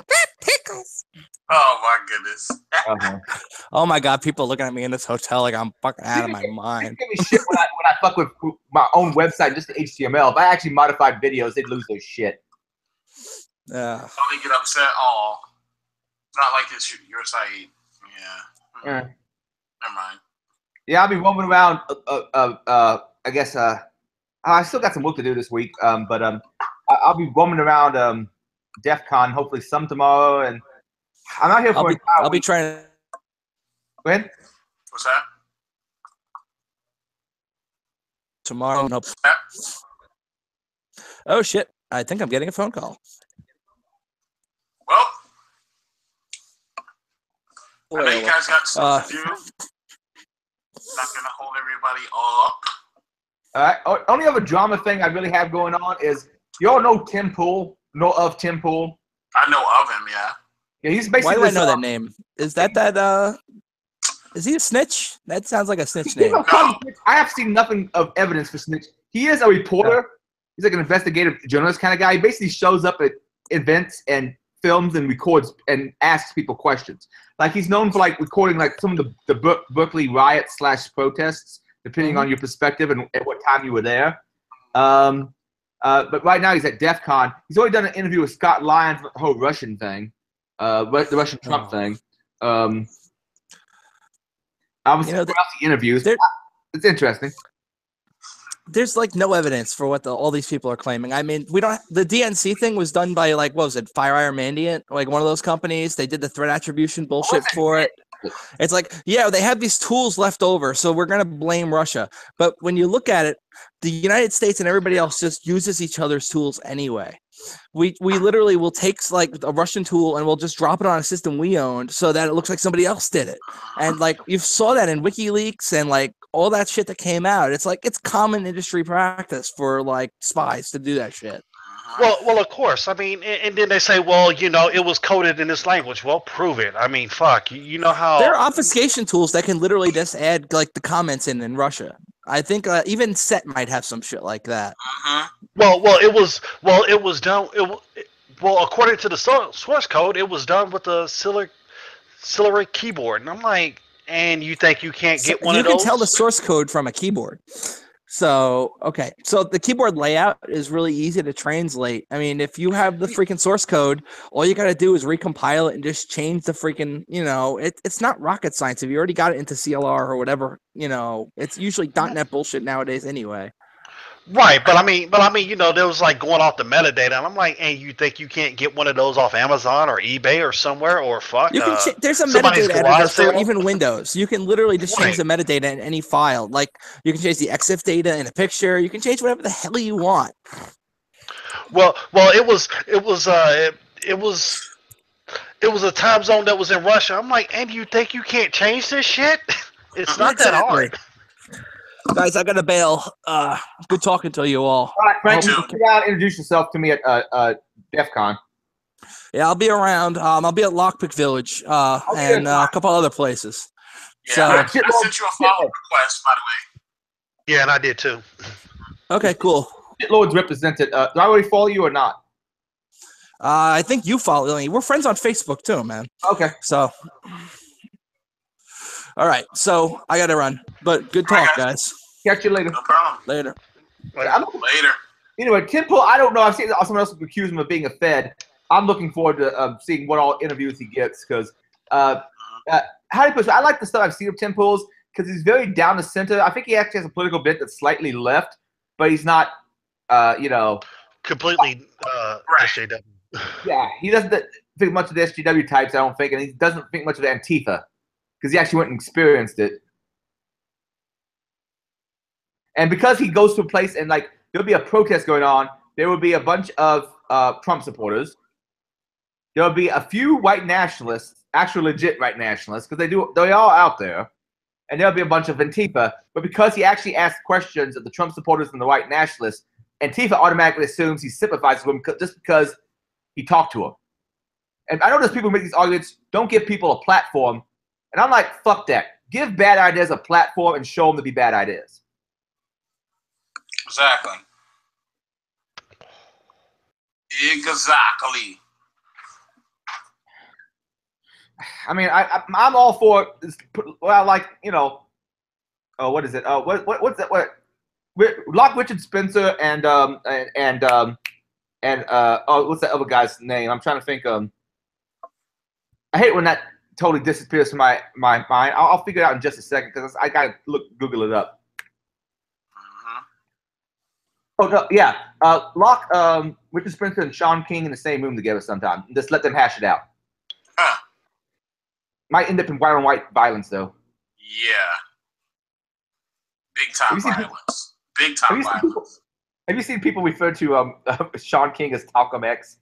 That tickles. Oh my goodness. Oh my god, people looking at me in this hotel like I'm fucking out of my mind. Give me shit when I fuck with my own website, just the HTML. If I actually modified videos, they'd lose their shit. Yeah. They get upset. Oh, it's not like it's your site. Yeah. Never mind. Yeah, I'll be roaming around. I guess I still got some work to do this week. But I'll be roaming around DEF CON, hopefully some tomorrow, and I'm out here for I'll be trying to. Go ahead. What's that? Tomorrow. Nope. Oh shit! I think I'm getting a phone call. Well, I know you guys got stuff to do. Not gonna hold everybody up. All right. Only other drama thing I really have going on is you all know Tim Pool. Know of Tim Pool? I know of him. Yeah. Yeah, he's basically. Why do I know that name? Is that? Is he a snitch? That sounds like a snitch name. No. I have seen nothing of evidence for snitch. He is a reporter. He's like an investigative journalist kind of guy. He basically shows up at events and films and records and asks people questions. Like he's known for like recording like some of the Berkeley riots / protests, depending on your perspective and at what time you were there. But right now he's at DEF CON. He's already done an interview with Scott Lyons for the whole Russian thing, the Russian Trump thing. Obviously, the interviews. It's interesting. There's like no evidence for what all these people are claiming. I mean, we don't. The DNC thing was done by like what was it, FireEye Mandiant, like one of those companies. They did the threat attribution bullshit for it. It's like, yeah, they have these tools left over, so we're gonna blame Russia. But when you look at it, the United States and everybody else just uses each other's tools anyway. We literally will take like a Russian tool and we'll just drop it on a system we owned so that it looks like somebody else did it. And like you saw that in WikiLeaks and like all that shit that came out. It's like it's common industry practice for like spies to do that shit. Well, of course. I mean, and then they say, well, it was coded in this language. Well, prove it. I mean, fuck. You know how there are obfuscation tools that can literally just add like the comments in Russia. I think even SET might have some shit like that. Well, it was done. According to the source code, it was done with the Celery keyboard, and I'm like, and you think you can't get one of those? You can tell the source code from a keyboard. So, okay. So the keyboard layout is really easy to translate. I mean, if you have the freaking source code, all you got to do is recompile it and just change the freaking, it's not rocket science. If you already got it into CLR or whatever, it's usually .NET bullshit nowadays anyway. Right, but I mean, there was like going off the metadata, and I'm like, hey, you think you can't get one of those off Amazon or eBay or somewhere or fuck? You can there's a metadata editor for even Windows. You can literally just change the metadata in any file. Like you can change the EXIF data in a picture. You can change whatever the hell you want. Well, it was a time zone that was in Russia. I'm like, and you think you can't change this shit? It's not that hard. Guys, I gotta bail. Good talking to you all. All right, Frank, you gotta introduce yourself to me at DEF CON. Yeah, I'll be around. I'll be at Lockpick Village and a couple other places. Yeah, so, I sent you a follow request, by the way. Yeah, and I did too. Okay, cool. Shitlord's represented. Do I already follow you or not? I think you follow me. We're friends on Facebook too, man. Okay. So. All right, so I got to run, but good talk, guys. Catch you later. No problem. Later. Later. Anyway, Tim Pool, I don't know. I've seen someone else accuse him of being a Fed. I'm looking forward to seeing what all interviews he gets because how do you put it? I like the stuff I've seen of Tim Pool's because he's very down the center. I think he actually has a political bent that's slightly left, but he's not, completely SJW. Yeah, he doesn't think much of the SJW types, I don't think, and he doesn't think much of the Antifa. Because he actually went and experienced it. And because he goes to a place and, like, there'll be a protest going on, there will be a bunch of Trump supporters. There'll be a few white nationalists, actual legit white nationalists, because they're all out there. And there'll be a bunch of Antifa. But because he actually asked questions of the Trump supporters and the white nationalists, Antifa automatically assumes he sympathizes with them just because he talked to them. And I know there's people who make these arguments, don't give people a platform. And I'm like, fuck that. give bad ideas a platform and show them to be bad ideas. Exactly. Exactly. I mean, I'm all for this. Well, like, you know, what is it? What's that? Lock Richard Spencer and what's that other guy's name? I'm trying to think. I hate when that totally disappears from my mind. I'll figure it out in just a second because I gotta Google it up. Oh no, yeah. Lock Richard Spencer and Sean King in the same room together sometime. Just let them hash it out. Might end up in white on white violence though. Yeah. Big time violence. Big time violence. Have you seen people refer to Sean King as Talcum X?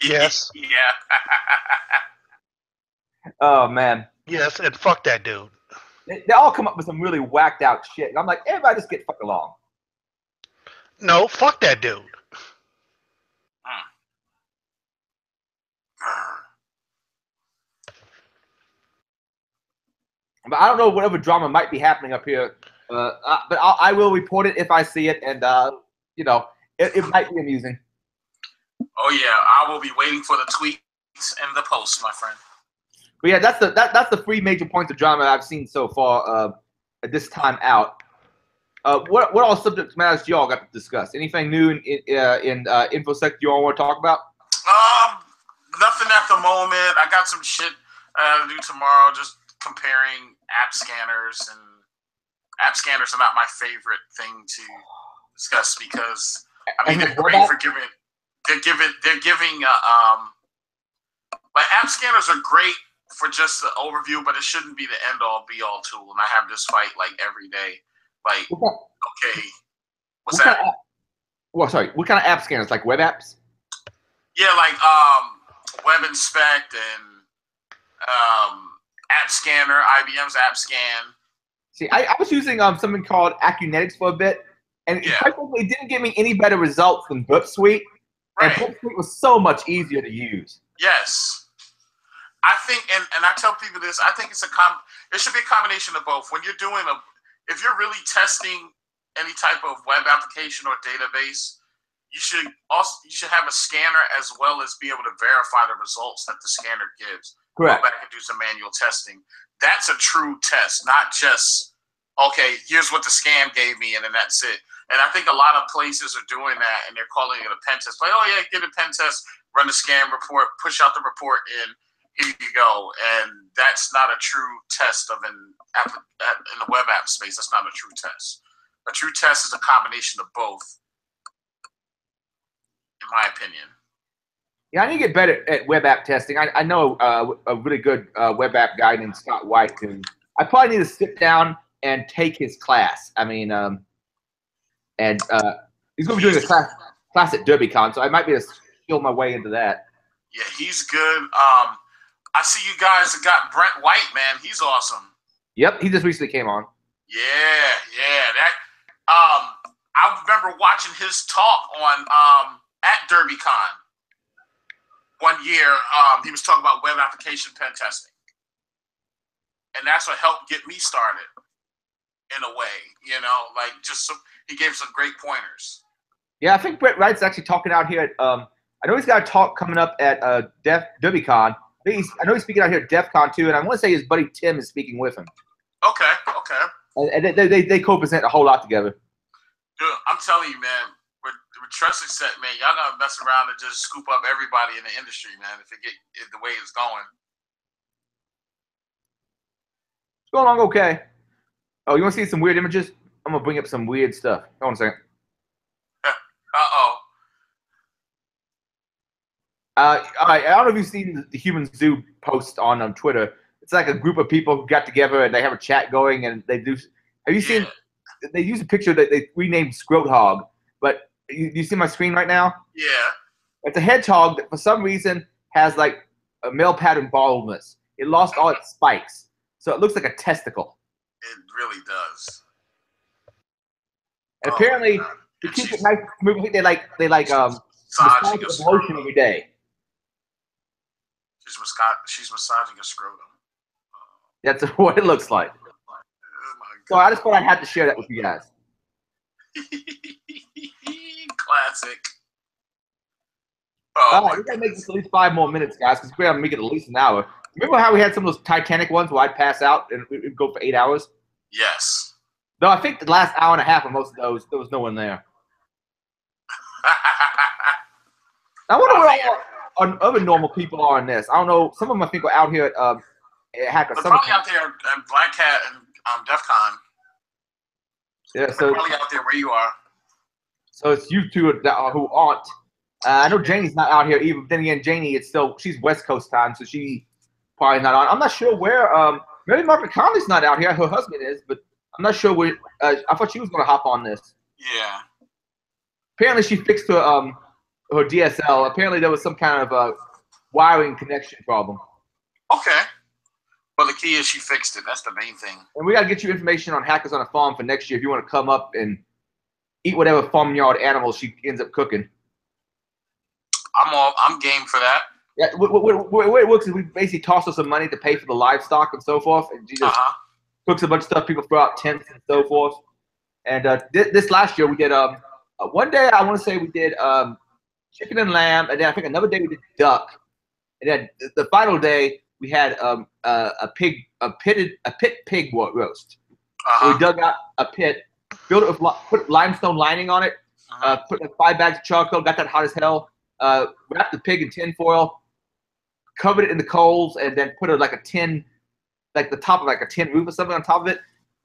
Yes. Yeah. Oh man. Yes, and fuck that dude. They all come up with some really whacked out shit. And I'm like, everybody just get fuck along. No, fuck that dude. But I don't know whatever drama might be happening up here. But I will report it if I see it, and you know, it might be amusing. Oh yeah, I will be waiting for the tweets and the posts, my friend. But yeah, that's the three major points of drama I've seen so far at this time out. What all subject matters do y'all got to discuss? Anything new in InfoSec you all want to talk about? Nothing at the moment. I got some shit to do tomorrow, just comparing app scanners, and app scanners are not my favorite thing to discuss because I mean they're great for giving. They're giving. Like app scanners are great for just the overview, but it shouldn't be the end all be all tool. And I have this fight like every day. Like, okay, what's that? Well, sorry, what kind of app scanners? Like web apps? Yeah, like Web Inspect and App Scanner, IBM's App Scan. See, I was using something called Acunetics for a bit, and it didn't give me any better results than Burp Suite. Right. And Burp Suite was so much easier to use. Yes. I think, and I tell people this, I think it should be a combination of both. When you're doing if you're really testing any type of web application or database, you should have a scanner as well as be able to verify the results that the scanner gives. Correct. Go back and do some manual testing. That's a true test, not just, okay, here's what the scan gave me and then that's it. And I think a lot of places are doing that and they're calling it a pen test. Like, oh yeah, get a pen test, run the scan report, push out the report in, here you go. And that's not a true test of in the web app space. That's not a true test. A true test is a combination of both, in my opinion. Yeah, I need to get better at web app testing. I know a really good web app guy named Scott White, who I probably need to sit down and take his class. I mean, he's going to be doing a class at DerbyCon, so I might be able to skill my way into that. Yeah, he's good. I see you guys have got Brent White, man. He's awesome. Yep, he just recently came on. Yeah. That I remember watching his talk on at DerbyCon one year. He was talking about web application pen testing, and that's what helped get me started. In a way, you know, like he gave some great pointers. Yeah, I think Brett Wright's actually talking out here at. I know he's got a talk coming up at DerbyCon. I know he's speaking out here at DEF CON too, and I want to say his buddy Tim is speaking with him. Okay. And they co-present a whole lot together. Dude, I'm telling you, man, with Trusted Set, man, y'all gotta mess around and just scoop up everybody in the industry, man. If the way it's going. It's going along okay. Oh, you want to see some weird images? I'm gonna bring up some weird stuff. Hold on a second. All right, I don't know if you've seen the Human Zoo post on Twitter. It's like a group of people who got together and they have a chat going, and they do. Have you seen? They use a picture that they renamed Scrothog, but you see my screen right now? Yeah. It's a hedgehog that for some reason has like a male pattern baldness. It lost all its spikes, so it looks like a testicle. It really does. And apparently, to keep it nice, they like massage the lotion every day. She's massaging a scrotum. That's what it looks like. So I just thought I had to share that with you guys. Classic. All right, we gotta make this at least 5 more minutes, guys, because we're gonna make it at least an hour. Remember how we had some of those Titanic ones where I'd pass out and we'd go for 8 hours? Yes. Though I think the last hour and a half of most of those, there was no one there. I wonder where all other normal people are in this. I don't know. Some of them I think are out here at Hacker They're Summer probably out there at Black Hat and DEF CON. Yeah, so probably out there where you are. So it's you two who aren't. I know Janie's not out here either. But then again, Janie, she's West Coast time, so she probably not on. I'm not sure where. Mary Margaret Conley's not out here. Her husband is, but I'm not sure where. I thought she was going to hop on this. Yeah. Apparently, she fixed her DSL. Apparently, there was some kind of wiring connection problem. Okay. Well, the key is she fixed it. That's the main thing. And we got to get you information on Hackers on a Farm for next year if you want to come up and eat whatever farmyard animals she ends up cooking. I'm game for that. Yeah, what it works is we basically toss her some money to pay for the livestock and so forth, and she just cooks a bunch of stuff. People throw out tents and so forth. And this last year we did one day I want to say we did chicken and lamb, and then I think another day we did duck, and then the final day we had a pit pig roast. So we dug out a pit, filled it with put limestone lining on it, put like 5 bags of charcoal, got that hot as hell. Wrapped the pig in tin foil, covered it in the coals, and then put like a tin, like the top of like a tin roof or something on top of it.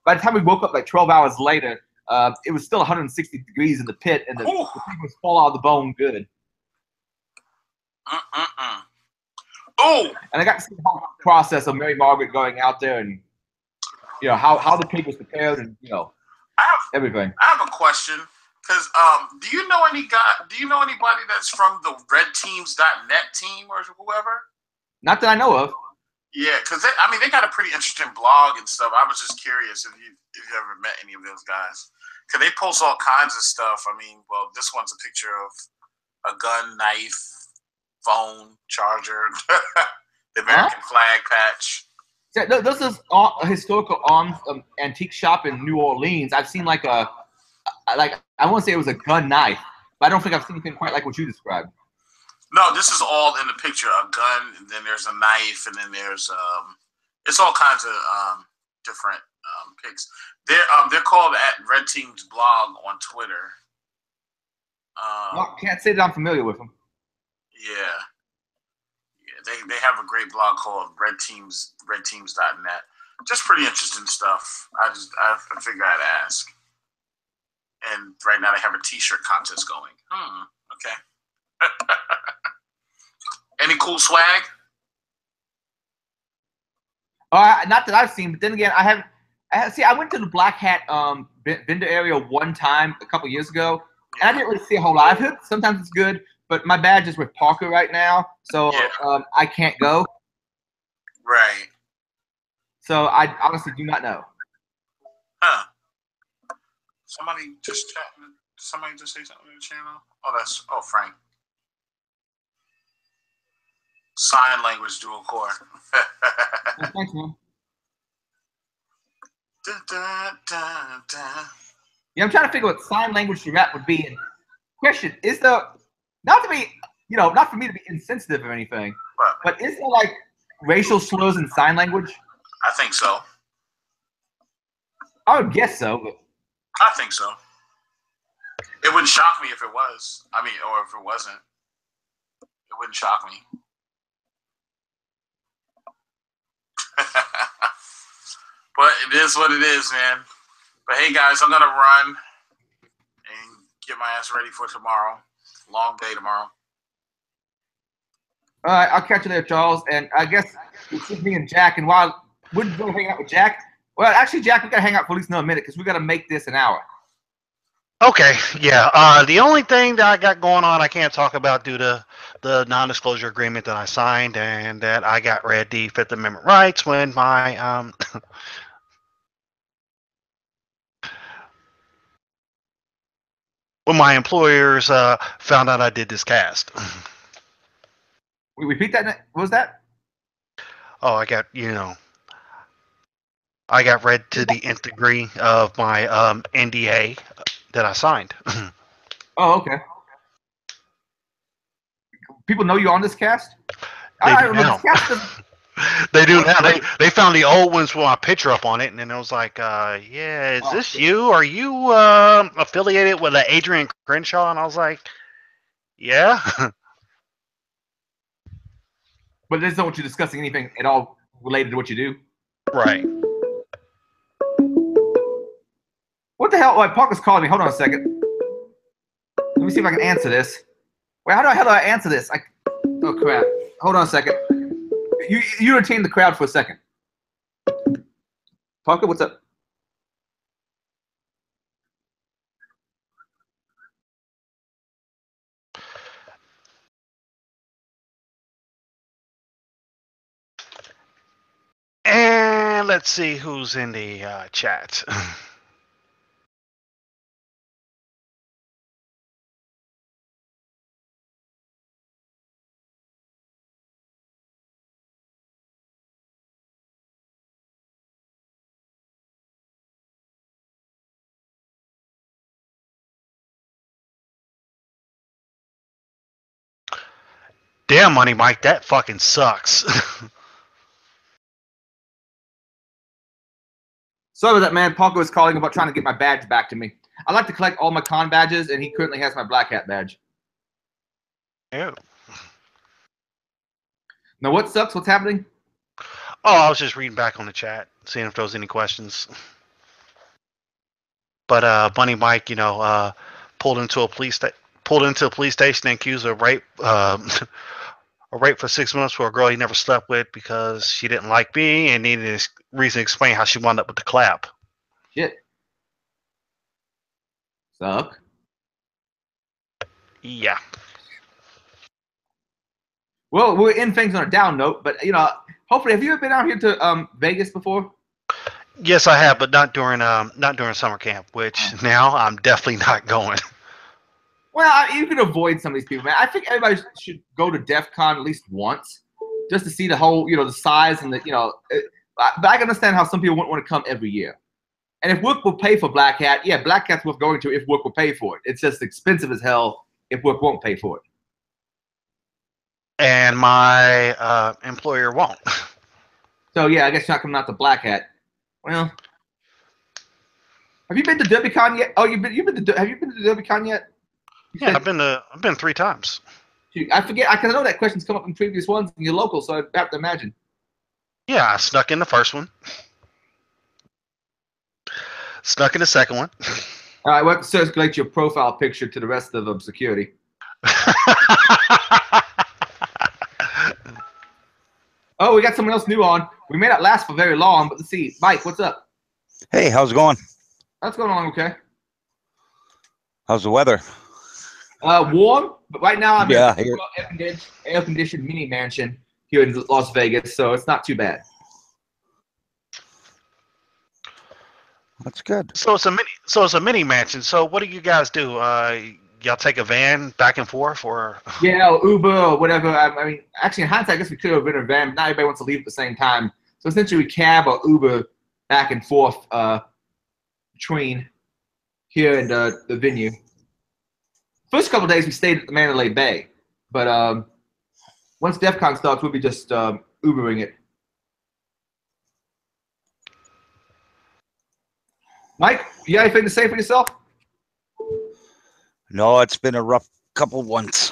By the time we woke up like 12 hours later, it was still 160 degrees in the pit, and the pig was fall out of the bone good. Oh! And I got to see the whole process of Mary Margaret going out there and how the pig was prepared and everything. I have a question. Because do you know anybody that's from the redteams.net team or whoever? Not that I know of. Yeah, because they got a pretty interesting blog and stuff. I was just curious if you ever met any of those guys. Because they post all kinds of stuff. I mean, well, this one's a picture of a gun, knife, phone, charger, the American flag patch. Yeah, this is a historical arms antique shop in New Orleans. I've seen like I want to say it was a gun knife, but I don't think I've seen anything quite like what you described. No, this is all in the picture. A gun, and then there's a knife, and then there's it's all kinds of different pics. They're called at Red Team's blog on Twitter. No, can't say that I'm familiar with them. Yeah, they have a great blog called redteams.net. Just pretty interesting stuff. I figured I'd ask. And right now they have a T-shirt contest going. Okay. Any cool swag? Not that I've seen, but then again, I went to the Black Hat vendor area one time a couple years ago, and I didn't really see a whole lot of it. Sometimes it's good, but my badge is with Parker right now, so I can't go. Right. So I honestly do not know. Huh. Somebody just say something in the channel. Oh, Frank. Sign language dual core. Thanks, man. Yeah, I'm trying to figure out what sign language to rap would be. And question is not for me to be insensitive or anything, but is there like racial slurs in sign language? I think so. I would guess so, but I think so. It wouldn't shock me if it was. Or if it wasn't. It wouldn't shock me. But it is what it is, man. But hey, guys, I'm going to run and get my ass ready for tomorrow. Long day tomorrow. All right, I'll catch you there, Charles. And I guess it's just me and Jack. And while we're going to hang out with Jack, well, actually, Jack, we got to hang out for at least another minute because we got to make this an hour. Okay, yeah. The only thing that I got going on I can't talk about due to the non-disclosure agreement that I signed and that I got read the Fifth Amendment rights when my when my employers found out I did this cast. We repeat that? What was that? Oh, I got, I got read to the nth degree of my NDA that I signed. Oh, okay. People know you're on this cast? They I do don't know. now. This cast doesn't... They do now. They found the old ones with my picture up on it, and then it was like, yeah, is this you? Are you affiliated with Adrian Crenshaw? And I was like, yeah. But this isn't what you're discussing anything at all related to what you do? Right. What the hell? Oh, Parker's calling me. Hold on a second. Let me see if I can answer this. Wait, how do I answer this? Oh, crap. Hold on a second. You entertain the crowd for a second. Parker, what's up? And let's see who's in the chat. Damn, Money Mike, that fucking sucks. Sorry about that, man. Parker was calling about trying to get my badge back to me. I like to collect all my con badges, and he currently has my black hat badge. Ew. Now, what sucks? What's happening? Oh, I was just reading back on the chat, seeing if there was any questions. But Bunny Mike, pulled into a police station and accused of rape, a rape for 6 months for a girl he never slept with because she didn't like me and needed a reason to explain how she wound up with the clap. Shit. Suck. Yeah. Well, we're in things on a down note, but hopefully, have you ever been out here to Vegas before? Yes, I have, but not during summer camp, which now I'm definitely not going. Well, you can avoid some of these people, man. I think everybody should go to DEF CON at least once, just to see the whole, the size and the, but I can understand how some people wouldn't want to come every year. And if work will pay for Black Hat, yeah, Black Hat's worth going to if work will pay for it. It's just expensive as hell if work won't pay for it. And my employer won't. So yeah, I guess you're not coming out to Black Hat. Well, have you been to DerbyCon yet? Oh, have you been to DerbyCon yet? Yeah, I've been 3 times. I forget. I know that question's come up in previous ones, and you're local, so I have to imagine. Yeah, I snuck in the first one. Snuck in the second one. All right, well, circulate your profile picture to the rest of security. Oh, we got someone else new on. We may not last for very long, but let's see. Mike, what's up? Hey, how's it going? That's going along okay. How's the weather? Warm, but right now I'm Yeah, in an air-conditioned mini mansion here in Las Vegas, so it's not too bad. That's good. So it's a mini mansion. So what do you guys do? Y'all take a van back and forth, or? Yeah, or Uber or whatever. I mean, actually, in hindsight, I guess we could have been a van, but not everybody wants to leave at the same time. So essentially, we cab or Uber back and forth between here and the venue. First couple of days, we stayed at the Mandalay Bay, but once DEF CON starts, we'll be just Ubering it. Mike, you got anything to say for yourself? No, it's been a rough couple ones.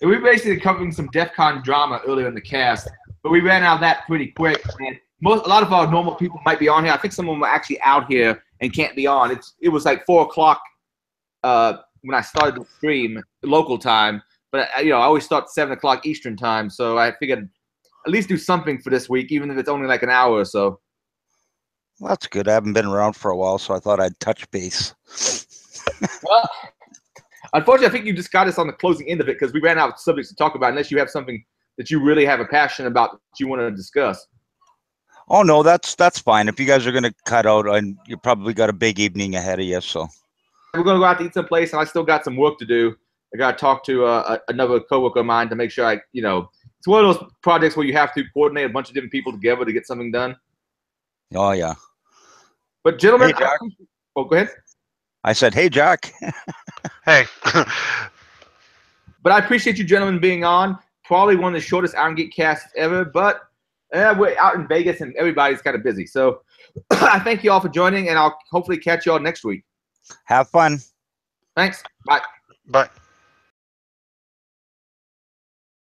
We were basically covering some DEF CON drama earlier in the cast, but we ran out of that pretty quick. And a lot of our normal people might be on here. I think some of them are actually out here and can't be on. It was like 4 o'clock when I started the stream, local time. But I always start at 7 o'clock Eastern time, so I figured at least do something for this week, even if it's only like an hour or so. Well, that's good. I haven't been around for a while, so I thought I'd touch base. Well, unfortunately, I think you just got us on the closing end of it because we ran out of subjects to talk about unless you have something that you really have a passion about that you want to discuss. Oh, no, that's fine. If you guys are going to cut out, and you probably got a big evening ahead of you, so. We're going to go out to eat someplace, and I still got some work to do. I got to talk to another coworker of mine to make sure it's one of those projects where you have to coordinate a bunch of different people together to get something done. Oh yeah. But gentlemen, Hey, Jack. oh, go ahead. I said, hey, Jack. Hey. But I appreciate you gentlemen being on. Probably one of the shortest Irongeek casts ever, but we're out in Vegas and everybody's kind of busy. So I thank you all for joining, and I'll hopefully catch you all next week. Have fun. Thanks. Bye. Bye.